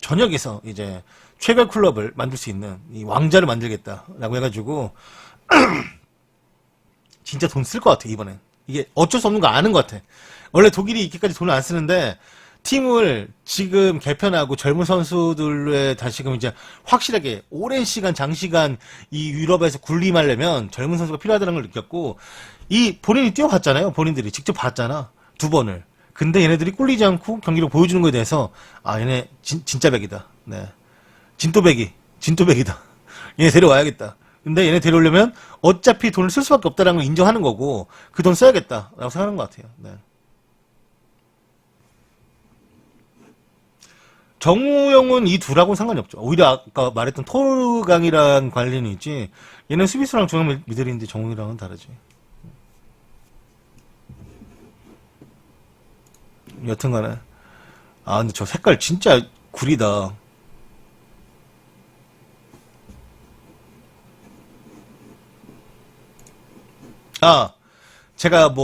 전역에서 이제 최고 클럽을 만들 수 있는 이 왕자를 만들겠다라고 해가지고 진짜 돈 쓸 것 같아 이번엔. 이게 어쩔 수 없는 거 아는 것 같아. 원래 독일이 이렇게까지 돈을 안 쓰는데 팀을 지금 개편하고 젊은 선수들의 다시금 이제 확실하게 오랜 시간 장시간 이 유럽에서 군림하려면 젊은 선수가 필요하다는 걸 느꼈고 본인이 뛰어봤잖아요. 본인들이 직접 봤잖아. 2번을. 근데 얘네들이 꿀리지 않고 경기를 보여주는 거에 대해서 얘네 진짜 백이다. 네. 진또백이다. 얘네 데려와야겠다. 근데 얘네 데려오려면 어차피 돈을 쓸 수밖에 없다는 걸 인정하는 거고 그 돈 써야겠다라고 생각하는 것 같아요. 네. 정우영은 이 둘하고는 상관이 없죠. 오히려 아까 말했던 토르강이랑 관련이 있지. 얘는 수비수랑 중앙 미들인데 정우영이랑은 다르지. 여튼간에 근데 저 색깔 진짜 구리다. 제가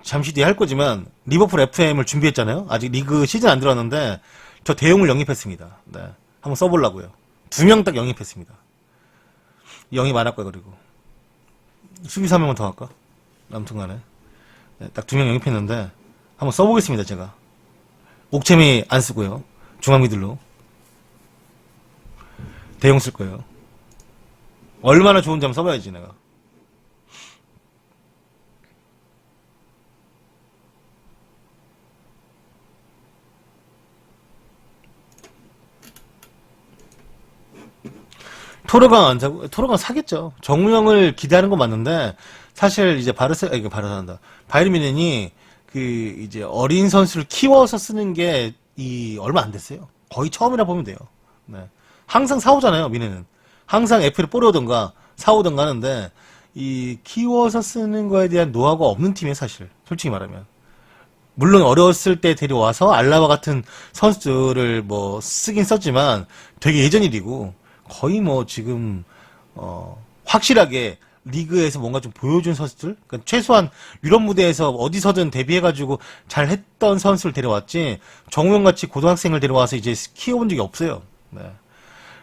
잠시 뒤에 할 거지만, 리버풀 FM을 준비했잖아요? 아직 리그 시즌 안 들어왔는데, 저 대용을 영입했습니다. 네. 한번 써보려고요. 2명 딱 영입했습니다. 영입 안 할 거야, 그리고. 수비수 1명만 더 할까? 아무튼 간에. 네, 딱 2명 영입했는데, 한번 써보겠습니다, 제가. 옥체미 안 쓰고요. 중앙미들로. 대용 쓸 거예요. 얼마나 좋은지 한번 써봐야지, 내가. 토르강 안 사고, 토르강 사겠죠. 정우영을 기대하는 건 맞는데, 사실 이제 바르사한다. 바이에른 뮌헨이 이제 어린 선수를 키워서 쓰는 게 얼마 안 됐어요. 거의 처음이라 보면 돼요. 네. 항상 사오잖아요, 뮌헨은. 항상 FA를 뿌려오던가, 사오던가 하는데, 키워서 쓰는 거에 대한 노하우가 없는 팀이에요, 사실. 솔직히 말하면. 물론 어려웠을 때 데려와서 알라와 같은 선수들을 뭐 쓰긴 썼지만 되게 예전 일이고 거의 뭐 지금 확실하게 리그에서 뭔가 좀 보여준 선수들, 그러니까 최소한 유럽 무대에서 어디서든 데뷔해가지고 잘 했던 선수를 데려왔지 정우영 같이 고등학생을 데려와서 이제 키워본 적이 없어요. 네.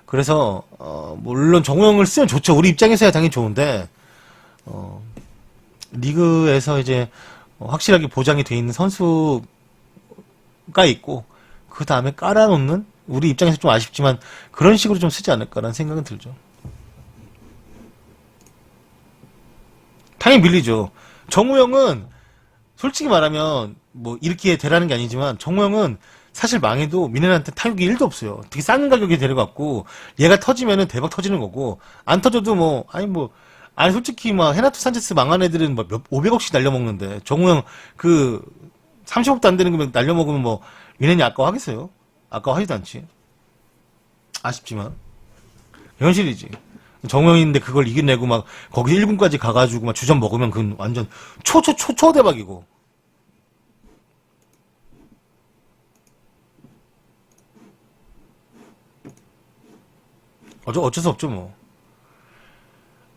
그래서 물론 정우영을 쓰면 좋죠. 우리 입장에서야 당연히 좋은데 리그에서 이제 확실하게 보장이 돼 있는 선수가 있고 그 다음에 깔아놓는 우리 입장에서 좀 아쉽지만 그런 식으로 좀 쓰지 않을까라는 생각은 들죠. 당연히 밀리죠. 정우영은 솔직히 말하면 뭐 이렇게 되라는 게 아니지만 정우영은 사실 망해도 미네한테 타격이 1도 없어요. 되게 싼 가격에 데려갔고 얘가 터지면은 대박 터지는 거고 안 터져도 뭐 아니 솔직히 막 헤나토 산체스 망한 애들은 뭐 500억씩 날려먹는데 정우영 그 30억도 안 되는 거면 날려먹으면 뭐 미네이 아까워하겠어요? 아까워하지도 않지. 아쉽지만 현실이지. 정우영인데 그걸 이겨내고 막 거기 1군까지 가가지고 막 주전 먹으면 그건 완전 초대박이고. 어쩔 수 없죠 뭐.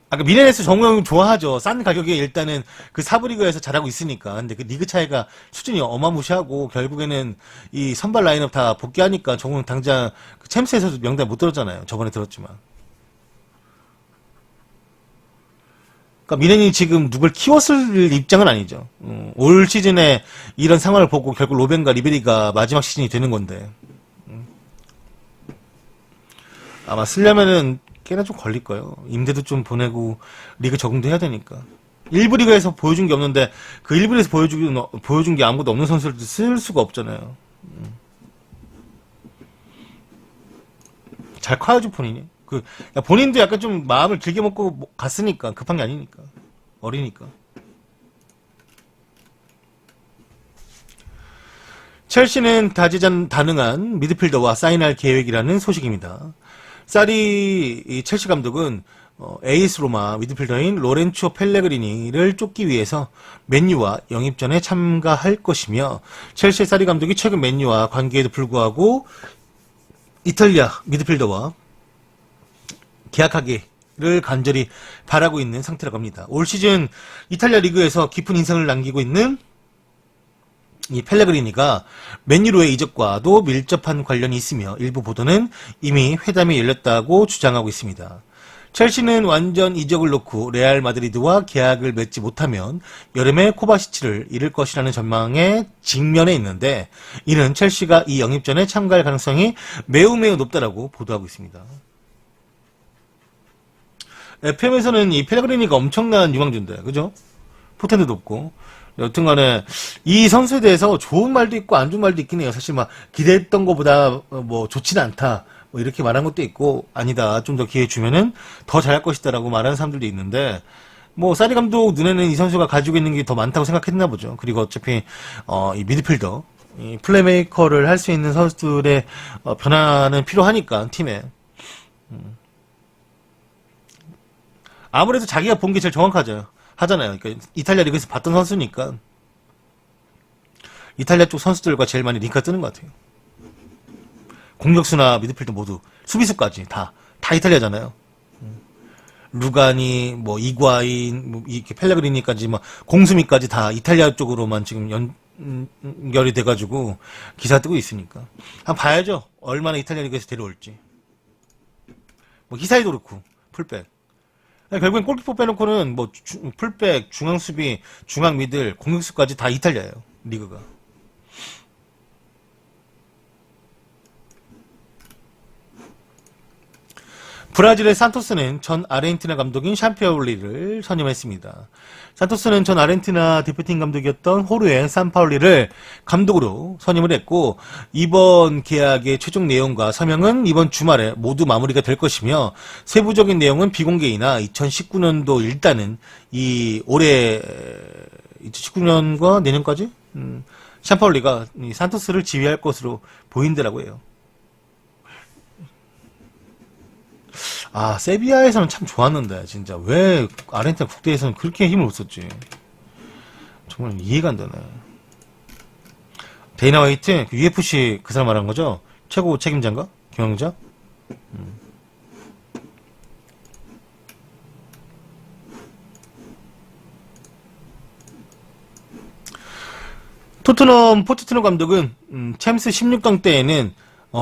아까 미네네스 정우영 좋아하죠. 싼 가격에 일단은 그 사부리그에서 잘하고 있으니까. 근데 그 리그 차이가 수준이 어마무시하고 결국에는 이 선발 라인업 다 복귀하니까 정우영 당장 그 챔스에서도 명단 못 들었잖아요. 저번에 들었지만. 그러니까 미네니 지금 누굴 키웠을 입장은 아니죠. 올 시즌에 이런 상황을 보고 결국 로벤과 리베리가 마지막 시즌이 되는 건데 아마 쓰려면은 꽤나 좀 걸릴 거예요. 임대도 좀 보내고 리그 적응도 해야 되니까. 일부 리그에서 보여준 게 없는데 그 일부 리그에서 보여준 게 아무것도 없는 선수를 쓸 수가 없잖아요. 잘 커야죠 본인이. 본인도 약간 좀 마음을 길게 먹고 갔으니까 급한 게 아니니까 어리니까. 첼시는 다재다능한 미드필더와 사인할 계획이라는 소식입니다. 사리 이 첼시 감독은 에이스 로마 미드필더인 로렌초 펠레그리니를 쫓기 위해서 맨유와 영입전에 참가할 것이며 첼시 사리 감독이 최근 맨유와 관계에도 불구하고 이탈리아 미드필더와 계약하기를 간절히 바라고 있는 상태라고 합니다. 올 시즌 이탈리아 리그에서 깊은 인상을 남기고 있는 이 펠레그리니가 맨유로의 이적과도 밀접한 관련이 있으며 일부 보도는 이미 회담이 열렸다고 주장하고 있습니다. 첼시는 완전 이적을 놓고 레알 마드리드와 계약을 맺지 못하면 여름에 코바시치를 잃을 것이라는 전망에 직면해 있는데 이는 첼시가 이 영입전에 참가할 가능성이 매우 높다라고 보도하고 있습니다. FM에서는 이 펠레그리니가 엄청난 유망주인데, 그죠? 포텐도 높고. 여튼간에, 이 선수에 대해서 좋은 말도 있고, 안 좋은 말도 있긴 해요. 사실 막, 기대했던 것보다, 뭐, 좋지는 않다. 뭐, 이렇게 말한 것도 있고, 아니다. 좀 더 기회 주면은 더 잘할 것이다라고 말하는 사람들도 있는데, 뭐, 사리 감독 눈에는 이 선수가 가지고 있는 게 더 많다고 생각했나 보죠. 그리고 어차피, 이 미드필더, 이 플레이메이커를 할 수 있는 선수들의, 변화는 필요하니까, 팀에. 아무래도 자기가 본 게 제일 정확하죠. 하잖아요. 그러니까 이탈리아 리그에서 봤던 선수니까 이탈리아 쪽 선수들과 제일 많이 링크가 뜨는 것 같아요. 공격수나 미드필더 모두 수비수까지 다 이탈리아잖아요. 루가니, 뭐 이과인, 뭐 이렇게 펠레그리니까지 막 공수미까지 다 이탈리아 쪽으로만 지금 연결이 돼가지고 기사 뜨고 있으니까 한번 봐야죠. 얼마나 이탈리아 리그에서 데려올지. 뭐 히사이도 그렇고 풀백. 결국엔 골키퍼 빼놓고는 뭐 풀백, 중앙수비, 중앙미들, 공격수까지 다 이탈리아예요. 리그가. 브라질의 산토스는 전 아르헨티나 감독인 샴피올리를 선임했습니다. 산토스는 전 아르헨티나 대표팀 감독이었던 호르에 산파울리를 감독으로 선임을 했고 이번 계약의 최종 내용과 서명은 이번 주말에 모두 마무리가 될 것이며 세부적인 내용은 비공개이나 2019년도 일단은 이 올해 2019년과 내년까지 샴파울리가 이 산토스를 지휘할 것으로 보인다라고 해요. 세비야에서는 참 좋았는데 진짜 왜 아르헨티나 국대에서는 그렇게 힘을 못 썼지. 정말 이해가 안 되네. 데이나 화이트, 그 UFC 그 사람 말한 거죠? 최고 책임자인가? 경영자? 토트넘 포체티노 감독은 챔스 16강 때에는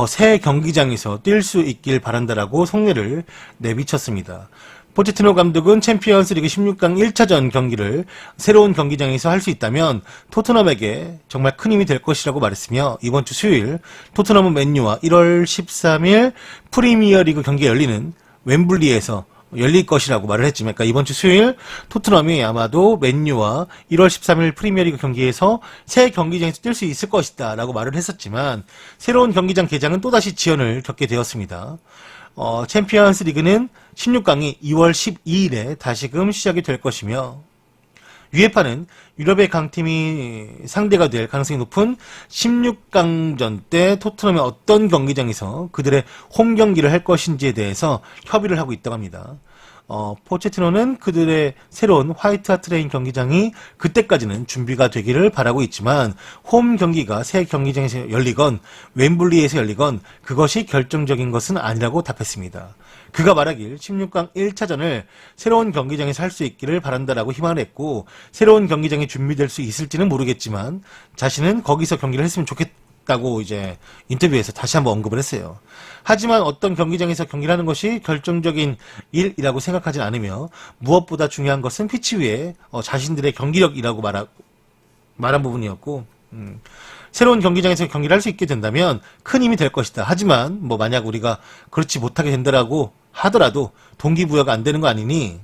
새 경기장에서 뛸 수 있길 바란다라고 속내를 내비쳤습니다. 포체티노 감독은 챔피언스 리그 16강 1차전 경기를 새로운 경기장에서 할 수 있다면 토트넘에게 정말 큰 힘이 될 것이라고 말했으며, 이번 주 수요일 토트넘은 맨유와 1월 13일 프리미어리그 경기가 열리는 웸블리에서 열릴 것이라고 말을 했지만, 그러니까 이번 주 수요일 토트넘이 아마도 맨유와 1월 13일 프리미어리그 경기에서 새 경기장에서 뛸 수 있을 것이다 라고 말을 했었지만, 새로운 경기장 개장은 또다시 지연을 겪게 되었습니다. 챔피언스 리그는 16강이 2월 12일에 다시금 시작이 될 것이며, UEFA는 유럽의 강팀이 상대가 될 가능성이 높은 16강전 때 토트넘이 어떤 경기장에서 그들의 홈 경기를 할 것인지에 대해서 협의를 하고 있다고 합니다. 포체티노는 그들의 새로운 화이트 하트레인 경기장이 그때까지는 준비가 되기를 바라고 있지만, 홈 경기가 새 경기장에서 열리건 웸블리에서 열리건 그것이 결정적인 것은 아니라고 답했습니다. 그가 말하길 16강 1차전을 새로운 경기장에서 할 수 있기를 바란다라고 희망을 했고, 새로운 경기장이 준비될 수 있을지는 모르겠지만 자신은 거기서 경기를 했으면 좋겠다고 이제 인터뷰에서 다시 한번 언급을 했어요. 하지만 어떤 경기장에서 경기를 하는 것이 결정적인 일이라고 생각하진 않으며, 무엇보다 중요한 것은 피치 위에 자신들의 경기력이라고 말한 부분이었고, 새로운 경기장에서 경기를 할 수 있게 된다면 큰 힘이 될 것이다. 하지만 뭐 만약 우리가 그렇지 못하게 된다라고 하더라도 동기부여가 안 되는 거 아니니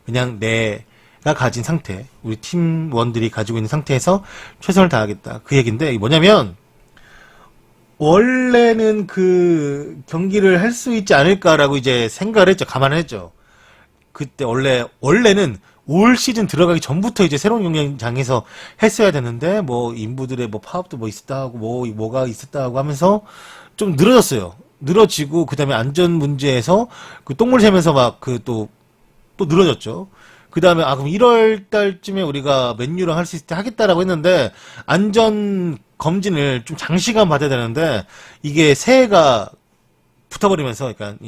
그냥 내가 가진 상태, 우리 팀원들이 가지고 있는 상태에서 최선을 다하겠다, 그 얘기인데, 뭐냐면 원래는 그 경기를 할 수 있지 않을까라고 이제 생각을 했죠. 감안을 했죠. 그때 원래는 올 시즌 들어가기 전부터 이제 새로운 경기장에서 했어야 되는데, 뭐 인부들의 뭐 파업도 뭐 있었다 하고 뭐가 있었다 하고 하면서 좀 늘어졌어요. 늘어지고, 그 다음에 안전 문제에서 그 똥물 새면서 막 그 또 늘어졌죠. 그 다음에 그럼 1월 달쯤에 우리가 맨유랑 할 수 있을 때 하겠다라고 했는데, 안전 검진을 좀 장시간 받아야 되는데 이게 새해가 붙어버리면서, 그러니까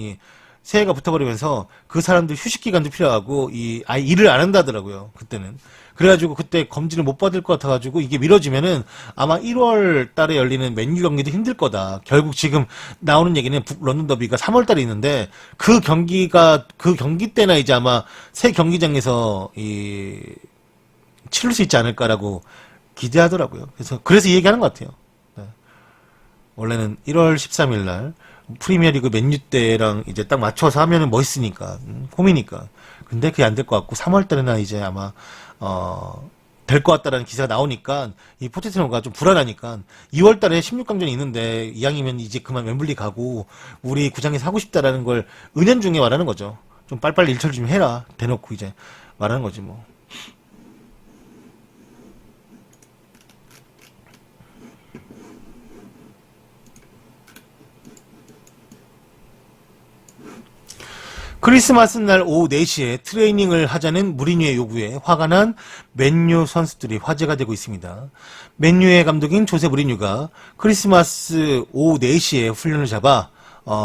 새해가 붙어버리면서 그 사람들 휴식 기간도 필요하고 아예 일을 안 한다더라고요, 그때는. 그래가지고 그때 검진을 못 받을 것 같아가지고 이게 미뤄지면은 아마 1월 달에 열리는 맨유 경기도 힘들 거다. 결국 지금 나오는 얘기는 런던 더비가 3월 달에 있는데, 그 경기 때나 이제 아마 새 경기장에서 치를 수 있지 않을까라고 기대하더라고요. 그래서 이 얘기하는 것 같아요. 네. 원래는 1월 13일 날 프리미어리그 맨유 때랑 이제 딱 맞춰서 하면은 멋있으니까, 홈이니까. 근데 그게 안 될 것 같고 3월 달에나 이제 아마 될 것 같다라는 기사가 나오니까 이 포체티노가 좀 불안하니까 2월 달에 16강전이 있는데 이왕이면 이제 그만 웸블리 가고 우리 구장에서 하고 싶다라는 걸 은연중에 말하는 거죠. 좀 빨리빨리 일처리 좀 해라, 대놓고 이제 말하는 거지 뭐. 크리스마스 날 오후 4시에 트레이닝을 하자는 무리뉴의 요구에 화가 난 맨유 선수들이 화제가 되고 있습니다. 맨유의 감독인 조세 무리뉴가 크리스마스 오후 4시에 훈련을 잡아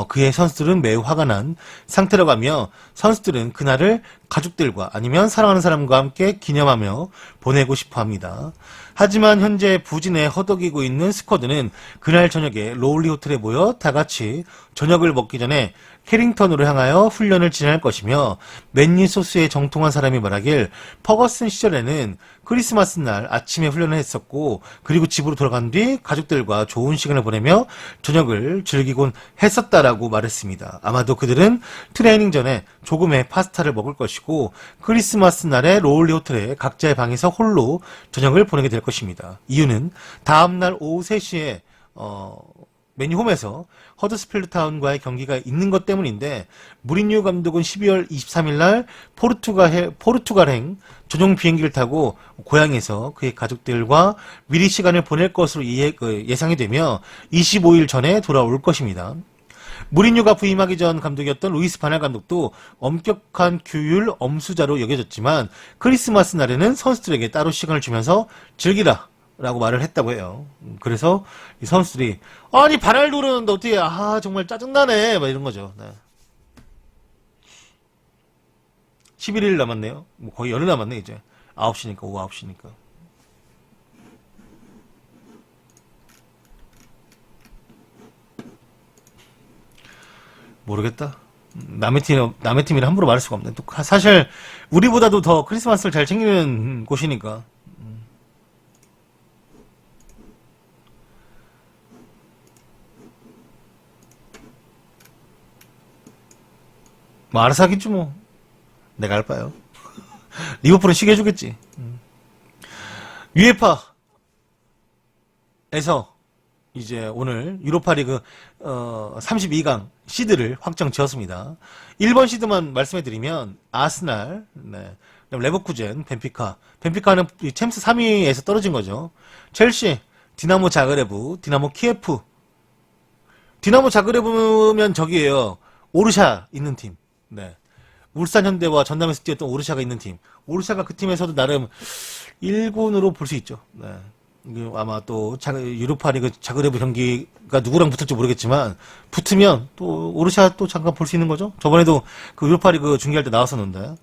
그의 선수들은 매우 화가 난 상태라고 하며, 선수들은 그날을 가족들과 아니면 사랑하는 사람과 함께 기념하며 보내고 싶어 합니다. 하지만 현재 부진에 허덕이고 있는 스쿼드는 그날 저녁에 로울리 호텔에 모여 다 같이 저녁을 먹기 전에 캐링턴으로 향하여 훈련을 진행할 것이며, 맨유 소스의 정통한 사람이 말하길 퍼거슨 시절에는 크리스마스 날 아침에 훈련을 했었고, 그리고 집으로 돌아간 뒤 가족들과 좋은 시간을 보내며 저녁을 즐기곤 했었다라고 말했습니다. 아마도 그들은 트레이닝 전에 조금의 파스타를 먹을 것이고, 크리스마스 날에 로울리 호텔에 각자의 방에서 홀로 저녁을 보내게 될 것입니다. 이유는 다음날 오후 3시에 맨유 홈에서 허드스필드 타운과의 경기가 있는 것 때문인데, 무리뉴 감독은 12월 23일 날 포르투갈행 전용 비행기를 타고 고향에서 그의 가족들과 미리 시간을 보낼 것으로 예상이 되며 25일 전에 돌아올 것입니다. 무리뉴가 부임하기 전 감독이었던 루이스 바날 감독도 엄격한 규율 엄수자로 여겨졌지만, 크리스마스 날에는 선수들에게 따로 시간을 주면서 즐기라 라고 말을 했다고 해요. 그래서 이 선수들이 아니 발을 누르는데 어떻게 정말 짜증나네 막 이런 거죠. 네. 11일 남았네요. 뭐 거의 열흘 남았네 이제. 9시니까 오후 9시니까. 모르겠다. 남의 팀이라 함부로 말할 수가 없네. 또 사실 우리보다도 더 크리스마스를 잘 챙기는 곳이니까. 뭐 알아서 하겠지 뭐. 내가 할 바요. 리버풀은 쉬게 해주겠지. 유에파에서 이제 오늘 유로파리그 32강 시드를 확정 지었습니다. 1번 시드만 말씀해드리면 아스날, 네, 그다음 레버쿠젠, 벤피카는 이 챔스 3위에서 떨어진 거죠. 첼시, 디나모 자그레브, 디나모 키예프. 디나모 자그레브면 저기예요. 오르샤 있는 팀. 네. 울산 현대와 전남에서 뛰었던 오르샤가 있는 팀. 오르샤가 그 팀에서도 나름 1군으로 볼 수 있죠. 네. 아마 또 유로파리그 자그레브 경기가 누구랑 붙을지 모르겠지만 붙으면 또 오르샤 또 잠깐 볼 수 있는 거죠. 저번에도 그 유로파리그 중계할 때 나왔었는데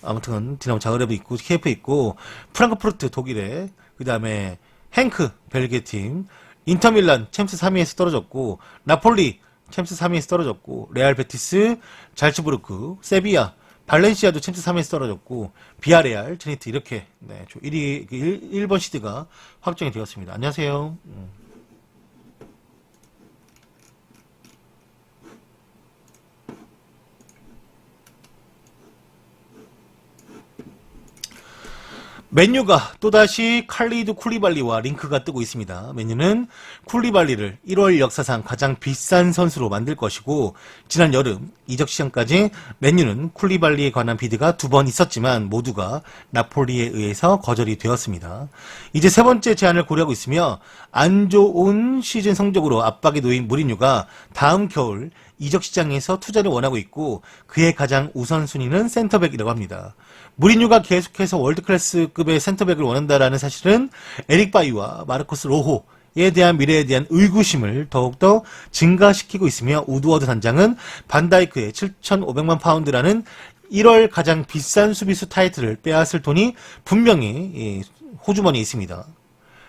아무튼 디나모 자그레브 있고 KF 있고 프랑크푸르트 독일에 그다음에 행크 벨기에 팀 인터밀란 챔스 3위에서 떨어졌고 나폴리 챔스 3위에서 떨어졌고 레알 베티스 잘츠부르크 세비야 발렌시아도 챔스 3위에서 떨어졌고 비아레알 제니트 이렇게 네, 1번 시드가 확정이 되었습니다. 안녕하세요. 맨유가 또다시 칼리드 쿨리발리와 링크가 뜨고 있습니다. 맨유는 쿨리발리를 1월 역사상 가장 비싼 선수로 만들 것이고 지난 여름 이적 시장까지 맨유는 쿨리발리에 관한 비드가 2번 있었지만 모두가 나폴리에 의해서 거절이 되었습니다. 이제 세 번째 제안을 고려하고 있으며 안 좋은 시즌 성적으로 압박에 놓인 무리뉴가 다음 겨울 이적 시장에서 투자를 원하고 있고 그의 가장 우선순위는 센터백이라고 합니다. 무리뉴가 계속해서 월드클래스급의 센터백을 원한다라는 사실은 에릭 바이와 마르코스 로호에 대한 미래에 대한 의구심을 더욱더 증가시키고 있으며 우드워드 단장은 반다이크의 7,500만 파운드라는 1월 가장 비싼 수비수 타이틀을 빼앗을 돈이 분명히 호주머니에 있습니다.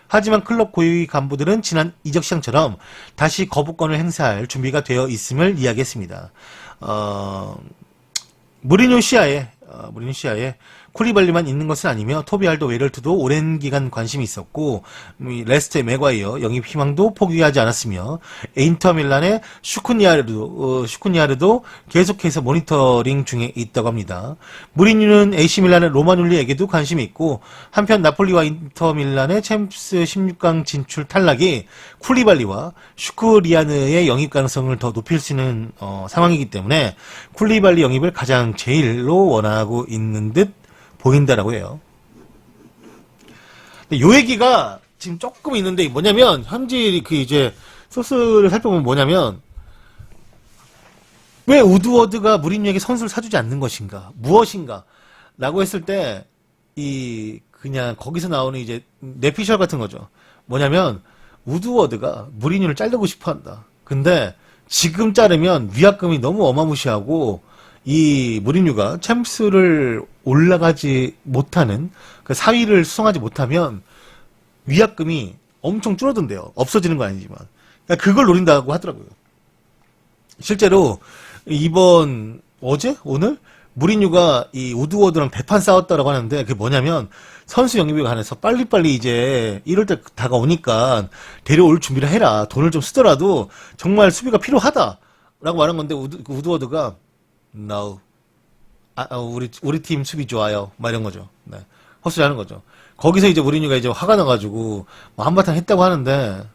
하지만 클럽 고위 간부들은 지난 이적 시장처럼 다시 거부권을 행사할 준비가 되어 있음을 이야기했습니다. 무리뉴 시야에 쿨리발리만 있는 것은 아니며 토비알도 웨럴트도 오랜 기간 관심이 있었고 레스트의 맥과이어 영입 희망도 포기하지 않았으며 인터밀란의 슈쿠니아르도 계속해서 모니터링 중에 있다고 합니다. 무리뉴는 AC밀란의 로마눌리에게도 관심이 있고 한편 나폴리와 인터밀란의 챔스 16강 진출 탈락이 쿨리발리와 슈쿠리아르의 영입 가능성을 더 높일 수 있는 상황이기 때문에 쿨리발리 영입을 가장 제일로 원하고 있는 듯 보인다라고 해요. 근데 요 얘기가 지금 조금 있는데 뭐냐면 현지 그 이제 소스를 살펴보면 뭐냐면 왜 우드워드가 무리뉴에게 선수를 사주지 않는 것인가 무엇인가 라고 했을 때 이 그냥 거기서 나오는 이제 내피셜 같은 거죠. 뭐냐면 우드워드가 무리뉴를 자르고 싶어 한다. 근데 지금 자르면 위약금이 너무 어마무시하고 이 무리뉴가 챔스를 올라가지 못하는 그 4위를 수성하지 못하면 위약금이 엄청 줄어든대요. 없어지는 건 아니지만 그러니까 그걸 노린다고 하더라고요. 실제로 이번 어제 오늘 무리뉴가 이 우드워드랑 대판 싸웠다라고 하는데 그게 뭐냐면 선수 영입에 관해서 빨리빨리 이제 1월달 다가오니까 데려올 준비를 해라. 돈을 좀 쓰더라도 정말 수비가 필요하다라고 말한 건데 우드워드가 No. 우리 팀 수비 좋아요. 막 이런 거죠. 네. 헛소리 하는 거죠. 거기서 이제 무리뉴가 이제 화가 나가지고 뭐 한바탕 했다고 하는데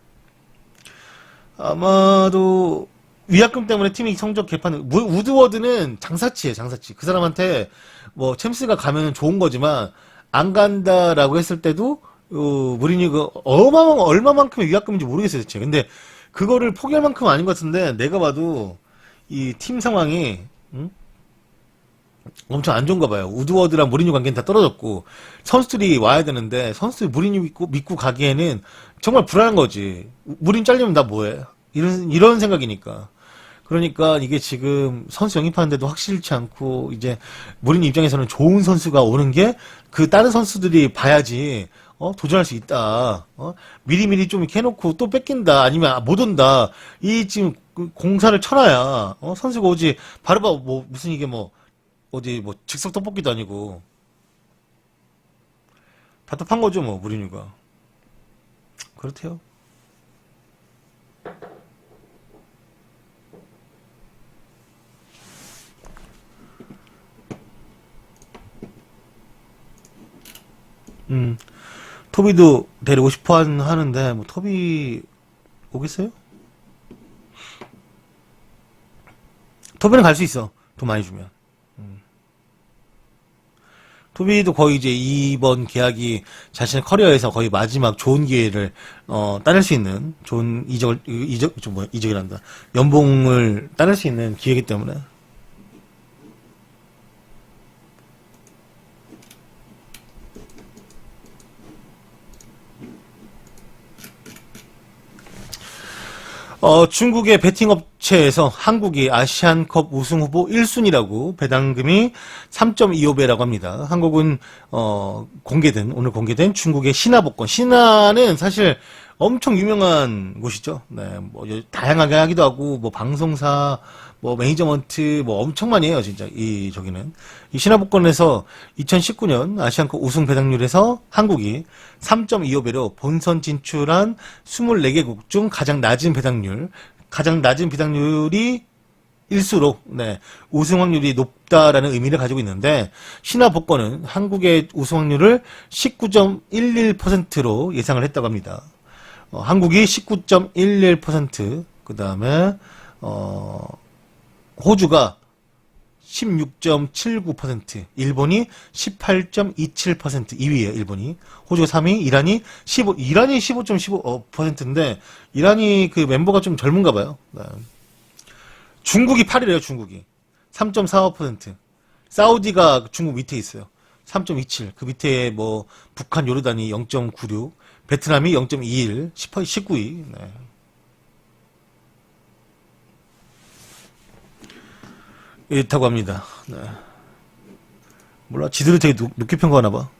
아마도 위약금 때문에 팀이 성적 개판. 우드워드는 장사치예요, 장사치. 그 사람한테 뭐 챔스가 가면 좋은 거지만 안 간다라고 했을 때도 무리뉴가 얼마만큼의 위약금인지 모르겠어요, 대체. 근데 그거를 포기할 만큼은 아닌 것 같은데 내가 봐도 이 팀 상황이 엄청 안 좋은가 봐요. 우드워드랑 무리뉴 관계는 다 떨어졌고 선수들이 와야 되는데 선수들이 무리뉴 믿고 가기에는 정말 불안한 거지. 무리뉴 잘리면 나 뭐해? 이런 생각이니까. 그러니까 이게 지금 선수 영입하는데도 확실치 않고 이제 무리뉴 입장에서는 좋은 선수가 오는 게 그 다른 선수들이 봐야지 도전할 수 있다. 미리미리 좀 이렇게 해놓고 또 뺏긴다. 아니면 못 온다. 이 지금 공사를 쳐놔야 선수가 오지. 바로 뭐 무슨 이게 뭐 어디 뭐 즉석 떡볶이도 아니고 답답한 거죠 뭐 무리뉴가. 그렇대요. 토비도 데리고 싶어 하는데 뭐 토비 오겠어요? 토비는 갈 수 있어. 돈 많이 주면. 토비도 거의 이제 이번 계약이 자신의 커리어에서 거의 마지막 좋은 기회를 따낼 수 있는 좋은 이적이란다. 연봉을 따낼 수 있는 기회이기 때문에. 중국의 베팅 업체에서 한국이 아시안컵 우승 후보 1순위라고 배당금이 3.25배라고 합니다. 한국은 오늘 공개된 중국의 신화 복권. 신화는 사실 엄청 유명한 곳이죠. 네, 뭐 다양하게 하기도 하고 뭐 방송사, 뭐 매니저먼트 뭐 엄청 많이 해요, 진짜. 저기는 이 신화 복권에서 2019년 아시안컵 우승 배당률에서 한국이 3.25배로 본선 진출한 24개국 중 가장 낮은 배당률이 일수록 네, 우승 확률이 높다라는 의미를 가지고 있는데 신화 복권은 한국의 우승 확률을 19.11%로 예상을 했다고 합니다. 한국이 19.11%, 그 다음에 호주가 16.79%, 일본이 18.27%, 2위에요, 일본이. 호주가 3위, 이란이 15.15%인데, 이란이 그 멤버가 좀 젊은가 봐요. 네. 중국이 8위래요, 중국이. 3.45%. 사우디가 중국 밑에 있어요. 3.27. 그 밑에 뭐, 북한, 요르단이 0.96, 베트남이 0.21, 19위. 네. 이렇다고 합니다. 네. 몰라, 지들이 되게 높게 평가하나 봐.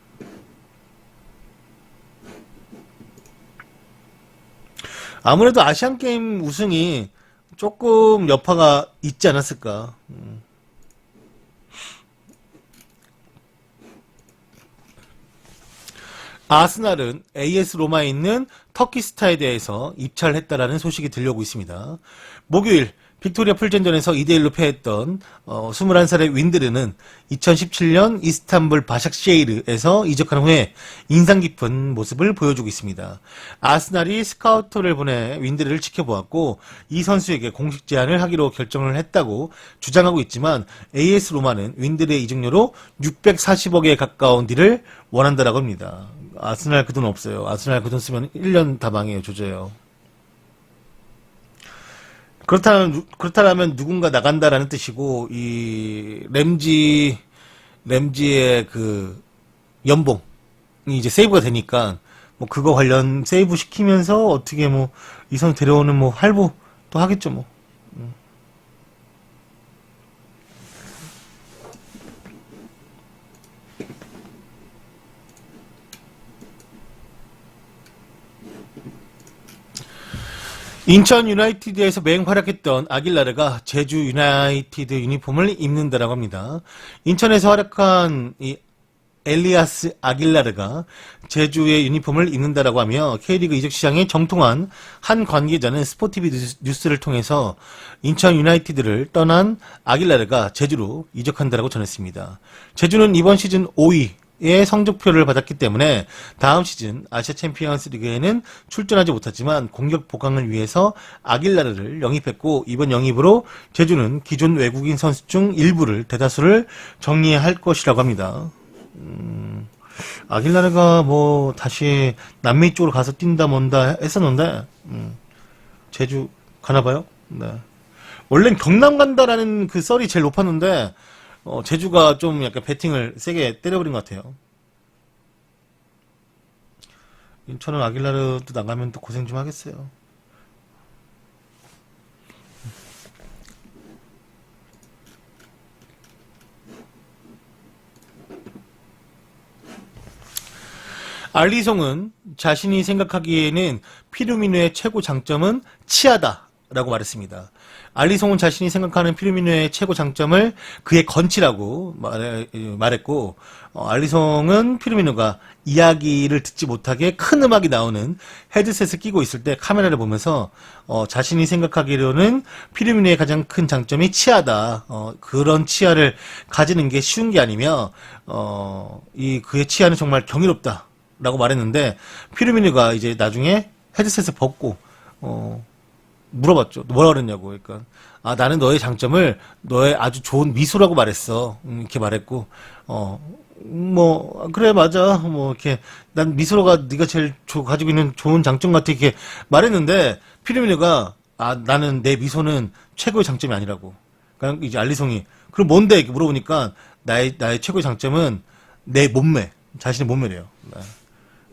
아무래도 아시안게임 우승이 조금 여파가 있지 않았을까. 아스날은 AS 로마에 있는 터키스타에 대해서 입찰했다라는 소식이 들려오고 있습니다. 목요일 빅토리아 풀전전에서 2대1로 패했던 21살의 윈드르는 2017년 이스탄불 바샥셰이르에서 이적한 후에 인상 깊은 모습을 보여주고 있습니다. 아스날이 스카우터를 보내 윈드르를 지켜보았고 이 선수에게 공식 제안을 하기로 결정을 했다고 주장하고 있지만 AS 로마는 윈드르의 이적료로 640억에 가까운 딜을 원한다라고 합니다. 아스날 그 돈 없어요. 아스날 그 돈 쓰면 1년 다방해요. 조져요. 그렇다면 누군가 나간다라는 뜻이고, 이, 램지의 그, 연봉이 이제 세이브가 되니까, 뭐, 그거 관련 세이브 시키면서 어떻게 뭐, 이 선수 데려오는 뭐, 할부 또 하겠죠, 뭐. 인천 유나이티드에서 맹활약했던 아길라르가 제주 유나이티드 유니폼을 입는다라고 합니다. 인천에서 활약한 이 엘리아스 아길라르가 제주의 유니폼을 입는다라고 하며 K리그 이적 시장에 정통한 한 관계자는 스포티비 뉴스를 통해서 인천 유나이티드를 떠난 아길라르가 제주로 이적한다라고 전했습니다. 제주는 이번 시즌 5위의 성적표를 받았기 때문에 다음 시즌 아시아 챔피언스 리그에는 출전하지 못했지만 공격 보강을 위해서 아길라르를 영입했고 이번 영입으로 제주는 기존 외국인 선수 중 대다수를 정리할 것이라고 합니다. 아길라르가 뭐 다시 남미 쪽으로 가서 뛴다 뭔다 했었는데 제주 가나봐요. 네. 원래는 경남 간다라는 그 썰이 제일 높았는데 제주가 좀 약간 배팅을 세게 때려버린 것 같아요. 인천은 아길라르도 나가면 또 고생 좀 하겠어요. 알리송은 자신이 생각하기에는 피르미누의 최고 장점은 치아다라고 말했습니다. 알리송은 자신이 생각하는 피르미누의 최고 장점을 그의 건치라고 말했고, 알리송은 피르미누가 이야기를 듣지 못하게 큰 음악이 나오는 헤드셋을 끼고 있을 때 카메라를 보면서 자신이 생각하기로는 피르미누의 가장 큰 장점이 치아다. 그런 치아를 가지는 게 쉬운 게 아니며 그의 치아는 정말 경이롭다. 라고 말했는데 피르미누가 이제 나중에 헤드셋을 벗고 물어봤죠. 뭐라 그랬냐고. 그러니까 나는 너의 장점을 너의 아주 좋은 미소라고 말했어. 이렇게 말했고 뭐 그래 맞아. 뭐 이렇게 난 미소가 네가 제일 가지고 있는 좋은 장점 같아 이렇게 말했는데 피르미누가 나는 내 미소는 최고의 장점이 아니라고. 그러니까 이제 알리송이 그럼 뭔데 이렇게 물어보니까 나의 최고의 장점은 내 몸매, 자신의 몸매래요. 네.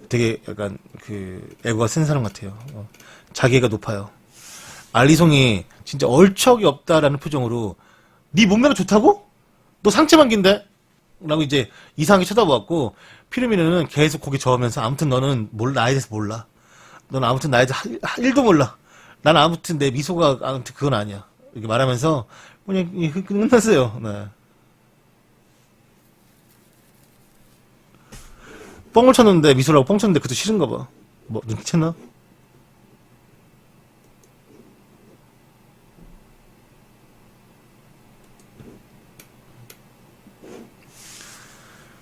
되게 약간 에고가 센 사람 같아요. 자기애가 높아요. 알리송이 진짜 얼척이 없다라는 표정으로 네 몸매가 좋다고? 너 상체만 긴데? 라고 이제 이상하게 쳐다보았고 피르미누는 계속 고개 저으면서 아무튼 너는 나에 대해서 몰라. 너는 아무튼 나에 대해서 1도 몰라. 난 아무튼 내 미소가 아무튼 그건 아니야. 이렇게 말하면서 그냥 끝났어요. 네. 뻥을 쳤는데 미소라고 뻥 쳤는데 그것도 싫은가 봐. 뭐 눈치챘나?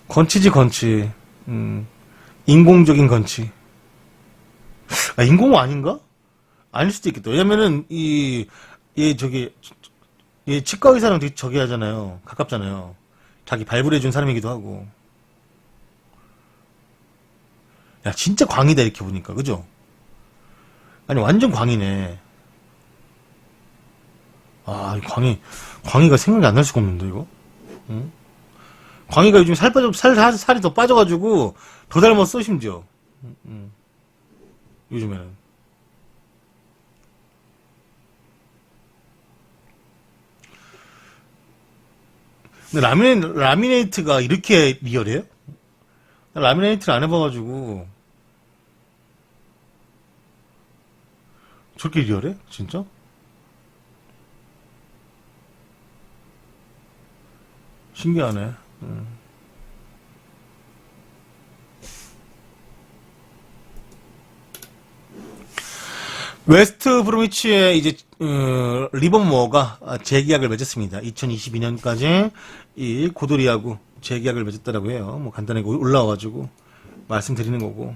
건치지 건치. 인공적인 건치. 인공 아닌가? 아닐 수도 있겠다. 왜냐면은 얘 치과 의사랑 되게 저기 하잖아요. 가깝잖아요. 자기 발굴해준 사람이기도 하고. 야, 진짜 광이다, 이렇게 보니까. 그죠? 아니, 완전 광이네. 광이가 생각이 안 날 수가 없는데, 이거? 응? 광이가 요즘 살이 더 빠져가지고, 더 닮았어, 심지어. 요즘에는. 근데 라미네이트가 이렇게 리얼해요? 라미네이트를 안 해봐가지고 저렇게 리얼해? 진짜? 신기하네. 웨스트 브로미치의 이제 리버모어가 재계약을 맺었습니다. 2022년까지 이 고도리하고 재계약을 맺었다라고 해요. 뭐 간단하게 올라와가지고 말씀드리는 거고.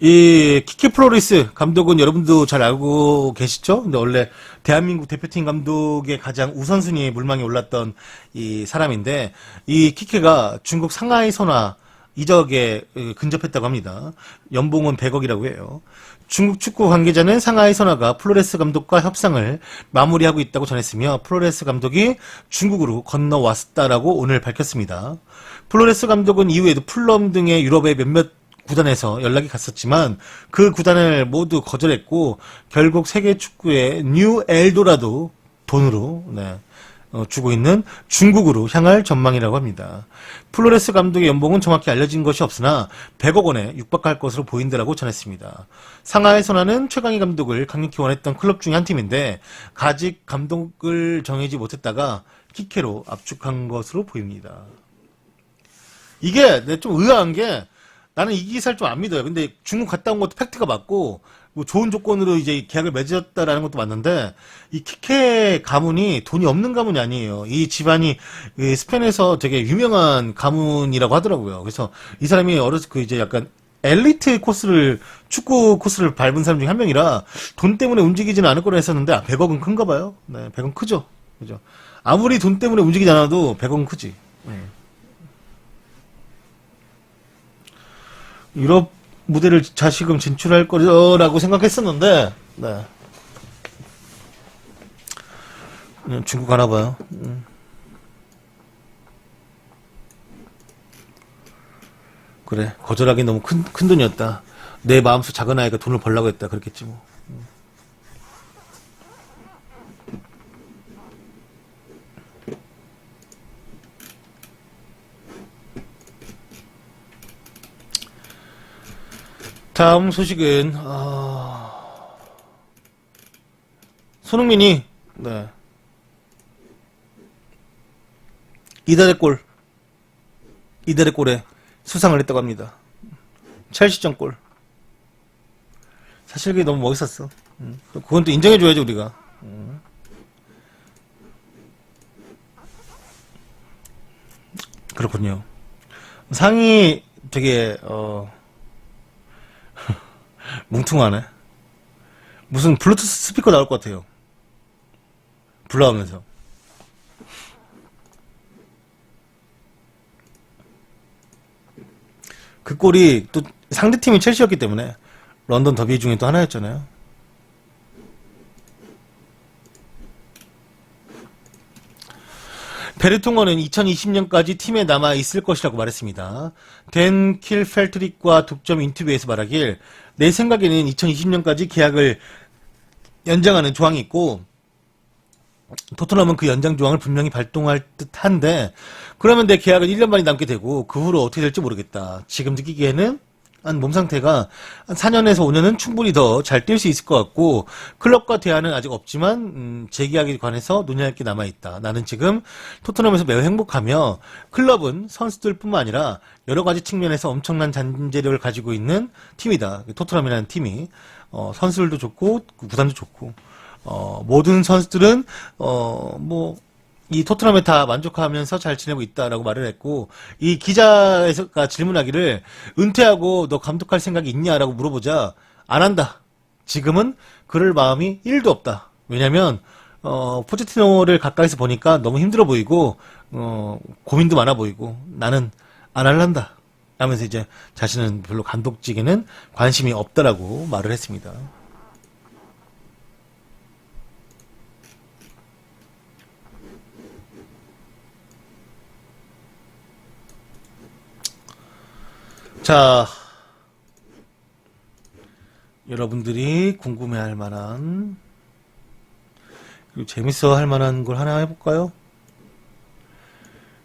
이 키키 플로리스 감독은 여러분도 잘 알고 계시죠? 근데 원래 대한민국 대표팀 감독의 가장 우선순위에 물망에 올랐던 이 사람인데 이 키케가 중국 상하이 선화 이적에 근접했다고 합니다. 연봉은 100억이라고 해요. 중국 축구 관계자는 상하이 선화가 플로레스 감독과 협상을 마무리하고 있다고 전했으며 플로레스 감독이 중국으로 건너왔다라고 오늘 밝혔습니다. 플로레스 감독은 이후에도 풀럼 등의 유럽의 몇몇 구단에서 연락이 갔었지만 그 구단을 모두 거절했고 결국 세계 축구의 뉴 엘도라도 돈으로 주고 있는 중국으로 향할 전망이라고 합니다. 플로레스 감독의 연봉은 정확히 알려진 것이 없으나 100억 원에 육박할 것으로 보인다라고 전했습니다. 상하이 선화는 최강희 감독을 강력히 원했던 클럽 중에 한 팀인데 아직 감독을 정하지 못했다가 키케로 압축한 것으로 보입니다. 이게 좀 의아한 게 나는 이 기사를 좀 안 믿어요. 근데 중국 갔다 온 것도 팩트가 맞고 뭐 좋은 조건으로 이제 계약을 맺었다라는 것도 맞는데 이 키케 가문이 돈이 없는 가문이 아니에요. 이 집안이 스페인에서 되게 유명한 가문이라고 하더라고요. 그래서 이 사람이 어렸을 그 이제 약간 엘리트 축구 코스를 밟은 사람 중에 한 명이라 돈 때문에 움직이지는 않을 거라 했었는데 100억은 큰가 봐요. 네, 100억은 크죠. 그죠? 아무리 돈 때문에 움직이지 않아도 100억은 크지. 유럽 무대를 자식금 진출할 거라고 생각했었는데, 네. 중국 가나봐요. 그래, 거절하기 너무 큰 돈이었다. 내 마음속 작은 아이가 돈을 벌라고 했다. 그랬겠지 뭐. 다음 소식은 손흥민이 네. 이달의 골에 수상을 했다고 합니다. 첼시전 골. 사실 그게 너무 멋있었어. 그건 또 인정해줘야지 우리가. 그렇군요. 상이 되게 뭉퉁하네. 무슨 블루투스 스피커 나올 것 같아요. 불러오면서. 그 골이 또 상대팀이 첼시였기 때문에 런던 더비 중에 또 하나였잖아요. 베르통어는 2020년까지 팀에 남아 있을 것이라고 말했습니다. 댄 킬펠트릭과 독점 인터뷰에서 말하길 내 생각에는 2020년까지 계약을 연장하는 조항이 있고 토트넘은 그 연장 조항을 분명히 발동할 듯한데 그러면 내 계약은 1년 반이 남게 되고 그 후로 어떻게 될지 모르겠다. 지금 느끼기에는 한 몸 상태가 한 4년에서 5년은 충분히 더 잘 뛸 수 있을 것 같고 클럽과 대화는 아직 없지만 재계약에 관해서 논의할 게 남아있다. 나는 지금 토트넘에서 매우 행복하며 클럽은 선수들뿐만 아니라 여러 가지 측면에서 엄청난 잠재력을 가지고 있는 팀이다. 토트넘이라는 팀이 선수들도 좋고 구단도 좋고 모든 선수들은 이 토트넘에 다 만족하면서 잘 지내고 있다라고 말을 했고 이 기자가 질문하기를 은퇴하고 너 감독할 생각이 있냐라고 물어보자 안 한다. 지금은 그럴 마음이 1도 없다. 왜냐면 포체티노를 가까이서 보니까 너무 힘들어 보이고 고민도 많아 보이고 나는 안 할란다. 하면서 이제 자신은 별로 감독직에는 관심이 없다라고 말을 했습니다. 자, 여러분들이 궁금해할 만한 그리고 재밌어 할 만한 걸 하나 해볼까요?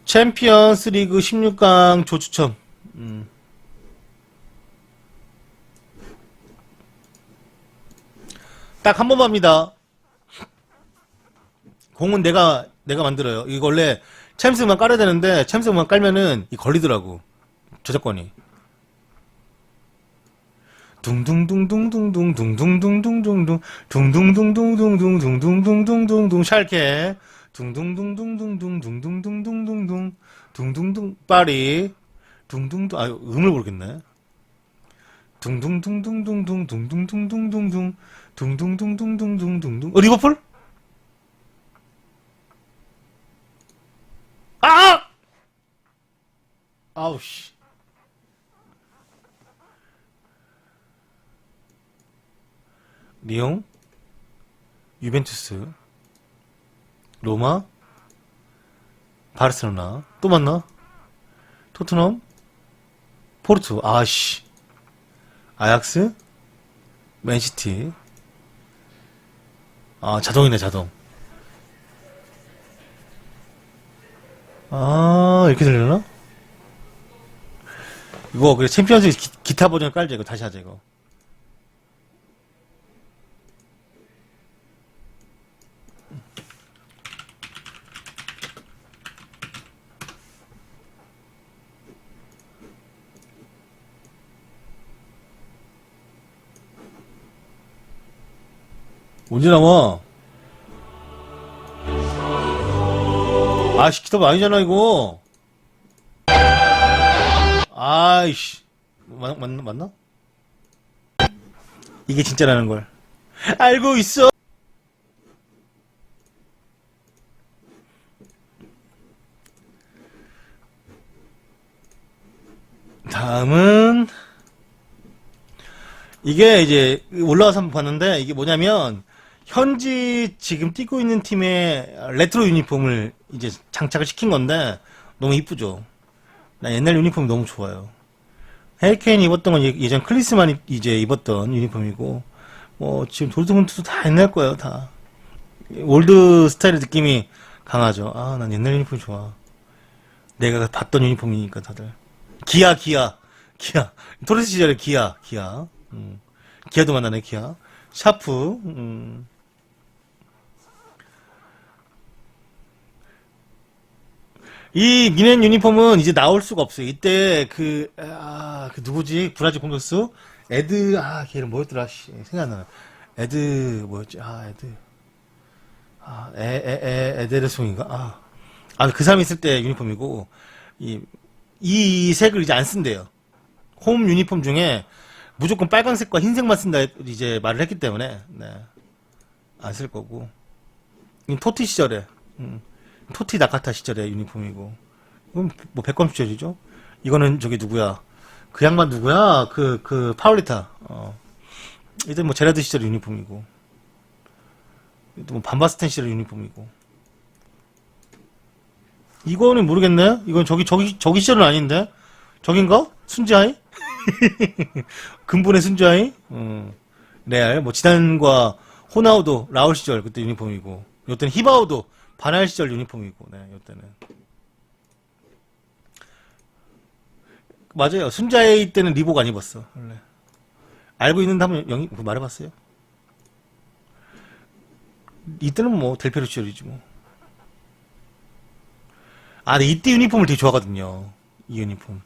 챔피언스 리그 16강 조추첨. 딱 한 번만 합니다. 공은 내가 만들어요. 이거 원래 챔스만 깔아야 되는데 챔스만 깔면은 이 걸리더라고. 저작권이. 둥둥둥둥둥둥둥둥둥둥둥둥 둥둥둥둥둥둥둥둥둥둥둥둥 샬케 둥둥둥둥둥둥둥둥둥둥둥 둥둥둥 파리 둥둥둥 음을 모르겠네. 둥둥둥둥둥둥둥둥둥둥둥둥 둥둥둥둥둥둥둥둥 리버풀? 아우씨. 리옹, 유벤투스, 로마, 바르셀로나, 또 만나? 토트넘, 포르투, 아씨, 아약스, 맨시티, 자동이네, 자동. 이렇게 들리나? 이거, 그래, 챔피언스 기타 버전 깔자, 이거 다시 하자, 이거. 언제 나와? 기타브 아니잖아, 이거. 아이씨. 맞나? 이게 진짜라는 걸. 알고 있어! 다음은, 이게 이제 올라와서 한번 봤는데, 이게 뭐냐면, 현지 지금 뛰고 있는 팀의 레트로 유니폼을 이제 장착을 시킨 건데 너무 이쁘죠. 나 옛날 유니폼이 너무 좋아요. 해리케인이 입었던 건 예전 클리스만 이제 입었던 유니폼이고, 뭐 지금 도르트문트도 다 옛날 거예요. 다 올드 스타일의 느낌이 강하죠. 아, 난 옛날 유니폼이 좋아. 내가 봤던 유니폼이니까 다들. 기아. 토레스 시절에 기아. 기아도 만나네, 기아. 샤프. 이 미넨 유니폼은 이제 나올 수가 없어요. 이때 그 누구지? 브라질 공격수? 에드, 걔 이름 뭐였더라? 생각 안 나네. 에드, 뭐였지? 에데르송인가? 그 사람이 있을 때 유니폼이고, 이 색을 이제 안 쓴대요. 홈 유니폼 중에 무조건 빨간색과 흰색만 쓴다, 이제 말을 했기 때문에, 네. 안 쓸 거고. 이 토티 시절에, 토티 나카타 시절의 유니폼이고. 이건 뭐 백검 시절이죠? 이거는 저기 누구야? 그 양반 누구야? 파울리타. 이때 뭐 제라드 시절 유니폼이고. 또 뭐 반바스텐 시절 유니폼이고. 이거는 모르겠네? 이건 저기 시절은 아닌데? 저긴가? 순자이? 근본의 순자이? 레알. 뭐 지단과 호나우도 라울 시절 그때 유니폼이고. 요때는 히바우도 바날 시절 유니폼이고. 네, 요때는. 맞아요. 순자이 때는 리복 안 입었어. 원래. 알고 있는데 한번 말해봤어요? 이때는 뭐 델페르 시절이지 뭐. 근데 이때 유니폼을 되게 좋아하거든요. 이 유니폼.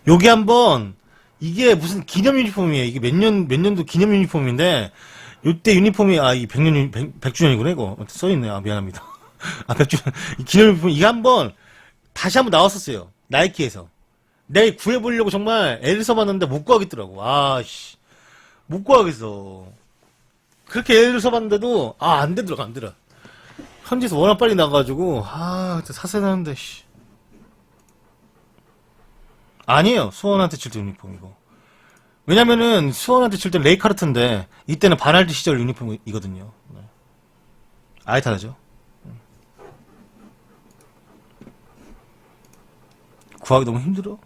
요게 한번, 이게 무슨 기념 유니폼이에요. 이게 몇 년도 기념 유니폼인데, 요때 유니폼이, 이 100주년이구나, 이거. 써있네. 미안합니다. 100주년. 이 기념 유니폼, 이게 한번, 다시 한번 나왔었어요. 나이키에서. 내가 구해보려고 정말 애를 써봤는데 못 구하겠더라고. 못 구하겠어. 그렇게 애를 써봤는데도, 안 되더라. 현지에서 워낙 빨리 나가가지고, 사세야 되는데, 아니에요. 수원한테 칠 때 유니폼이고. 왜냐면은, 수원한테 칠 때 레이카르트인데, 이때는 바날드 시절 유니폼이거든요. 네. 아예 다르죠. 구하기 너무 힘들어.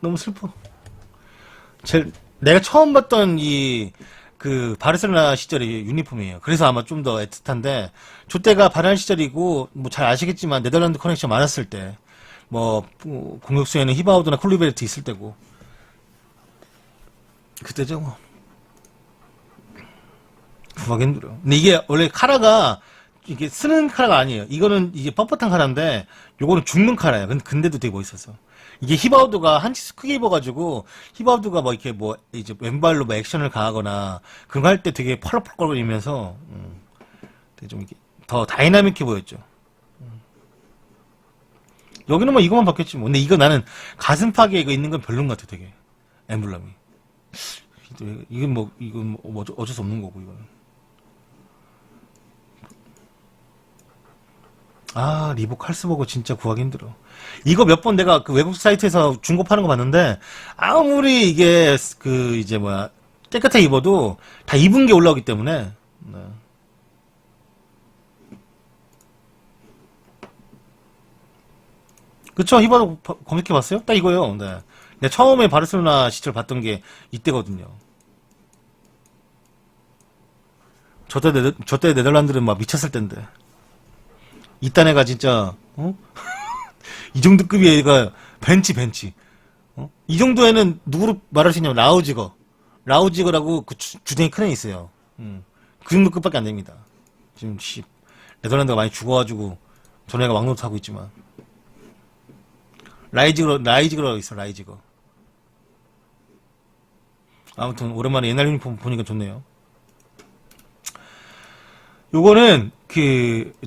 너무 슬퍼. 내가 처음 봤던 바르셀로나 시절의 유니폼이에요. 그래서 아마 좀 더 애틋한데, 저때가 바날 시절이고, 뭐 잘 아시겠지만, 네덜란드 커넥션 많았을 때, 공격수에는 히바우드나 콜리베르트 있을 때고, 그때죠, 뭐. 구하기 힘들어요. 근데 이게 원래 이게 쓰는 카라가 아니에요. 이거는 이게 뻣뻣한 카라인데, 요거는 죽는 카라예요. 근데도 되게 멋있었어. 이게 히바우드가 한치 크게 입어가지고, 히바우드가 이렇게 이제 왼발로 액션을 가하거나, 그런 거 할 때 되게 펄럭펄럭거리면서, 되게 좀 이렇게 더 다이나믹해 보였죠. 여기는 이거만 바뀌었지 뭐. 근데 이거 나는 가슴팍에 이거 있는 건 별론 것 같아, 되게. 엠블럼이. 이건 어쩔 수 없는 거고, 이거는. 리복 칼스버거 진짜 구하기 힘들어. 이거 몇 번 내가 그 외국 사이트에서 중고 파는 거 봤는데, 아무리 이게, 깨끗하게 입어도 다 입은 게 올라오기 때문에, 네. 그쵸? 히바도 검색해봤어요? 딱 이거요. 네. 내가 처음에 바르셀로나 시절 봤던 게 이때거든요. 저때 네덜란드는 막 미쳤을 텐데. 이딴 애가 진짜, 이 정도 급의 애가 벤치. 이 정도 애는 누구로 말할 수 있냐면 라우지거라고 그 주댕이 큰 애 있어요. 그 정도 급밖에 안 됩니다. 지금 네덜란드가 많이 죽어가지고 전 애가 왕노릇 하고 있지만. 라이지거라고 있어, 라이지거. 아무튼 오랜만에 옛날 유니폼 보니까 좋네요. 요거는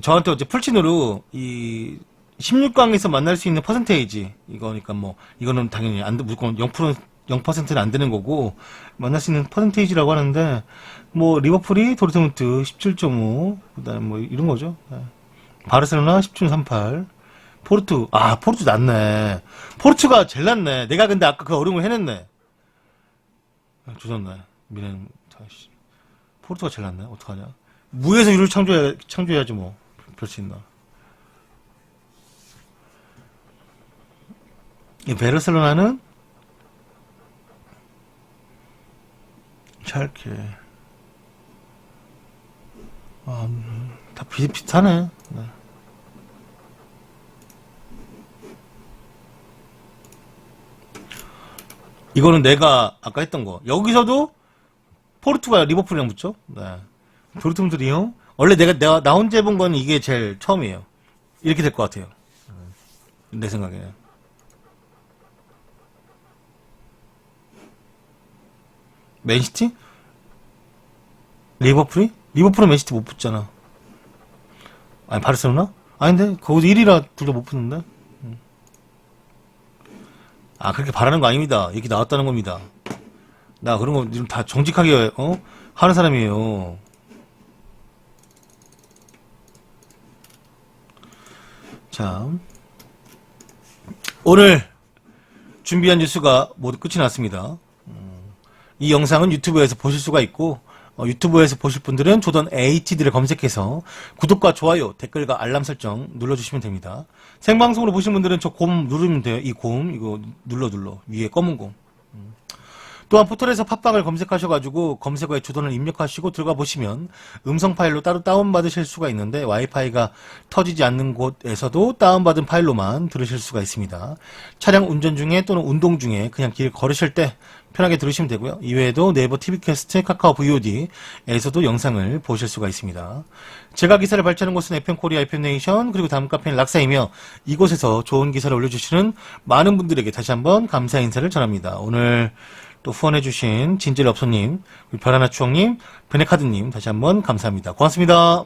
저한테 어제 풀친으로 16강에서 만날 수 있는 퍼센테이지, 이거니까 이거는 당연히 무조건 0%는 안 되는 거고, 만날 수 있는 퍼센테이지라고 하는데, 리버풀이 도르트문트 17.5, 그 다음에 이런 거죠. 네. 바르셀로나 17.38, 포르투 낫네. 포르투가 제일 낫네. 내가 근데 아까 그 어려운 걸 해냈네. 조졌네. 미래는 다시. 포르투가 제일 낫네. 어떡하냐. 무에서 유를 창조해야지 뭐. 별 수 있나. 이 베르셀로나는 샬케. 다 비슷비슷하네. 네. 이거는 내가 아까 했던 거. 여기서도 포르투갈 리버풀이랑 붙죠? 네. 도르트문트 리옹. 원래 내가 나 혼자 해본 건 이게 제일 처음이에요. 이렇게 될 것 같아요. 내 생각에는. 맨시티? 리버풀이? 리버풀은 맨시티 못 붙잖아. 아니, 바르셀로나? 아닌데? 거기서 1위라 둘 다 못 붙는데? 아, 그렇게 바라는 거 아닙니다. 이렇게 나왔다는 겁니다. 나 그런 거 다 정직하게, 하는 사람이에요. 자. 오늘 준비한 뉴스가 모두 끝이 났습니다. 이 영상은 유튜브에서 보실 수가 있고, 유튜브에서 보실 분들은 조던 ATD를 검색해서 구독과 좋아요, 댓글과 알람 설정 눌러주시면 됩니다. 생방송으로 보신 분들은 저 곰 누르면 돼요. 이 곰, 이거 눌러. 위에 검은 곰. 또한 포털에서 팟빵을 검색하셔가지고 검색어에 조던을 입력하시고 들어가 보시면 음성 파일로 따로 다운받으실 수가 있는데 와이파이가 터지지 않는 곳에서도 다운받은 파일로만 들으실 수가 있습니다. 차량 운전 중에 또는 운동 중에 그냥 길 걸으실 때 편하게 들으시면 되고요. 이외에도 네이버 TV캐스트, 카카오 VOD에서도 영상을 보실 수가 있습니다. 제가 기사를 발췌하는 곳은 FM코리아, FM네이션 그리고 다음 카페인 락사이며 이곳에서 좋은 기사를 올려주시는 많은 분들에게 다시 한번 감사 인사를 전합니다. 오늘 또 후원해주신 진질업소님, 별하나 추억님, 베네카드님 다시 한번 감사합니다. 고맙습니다.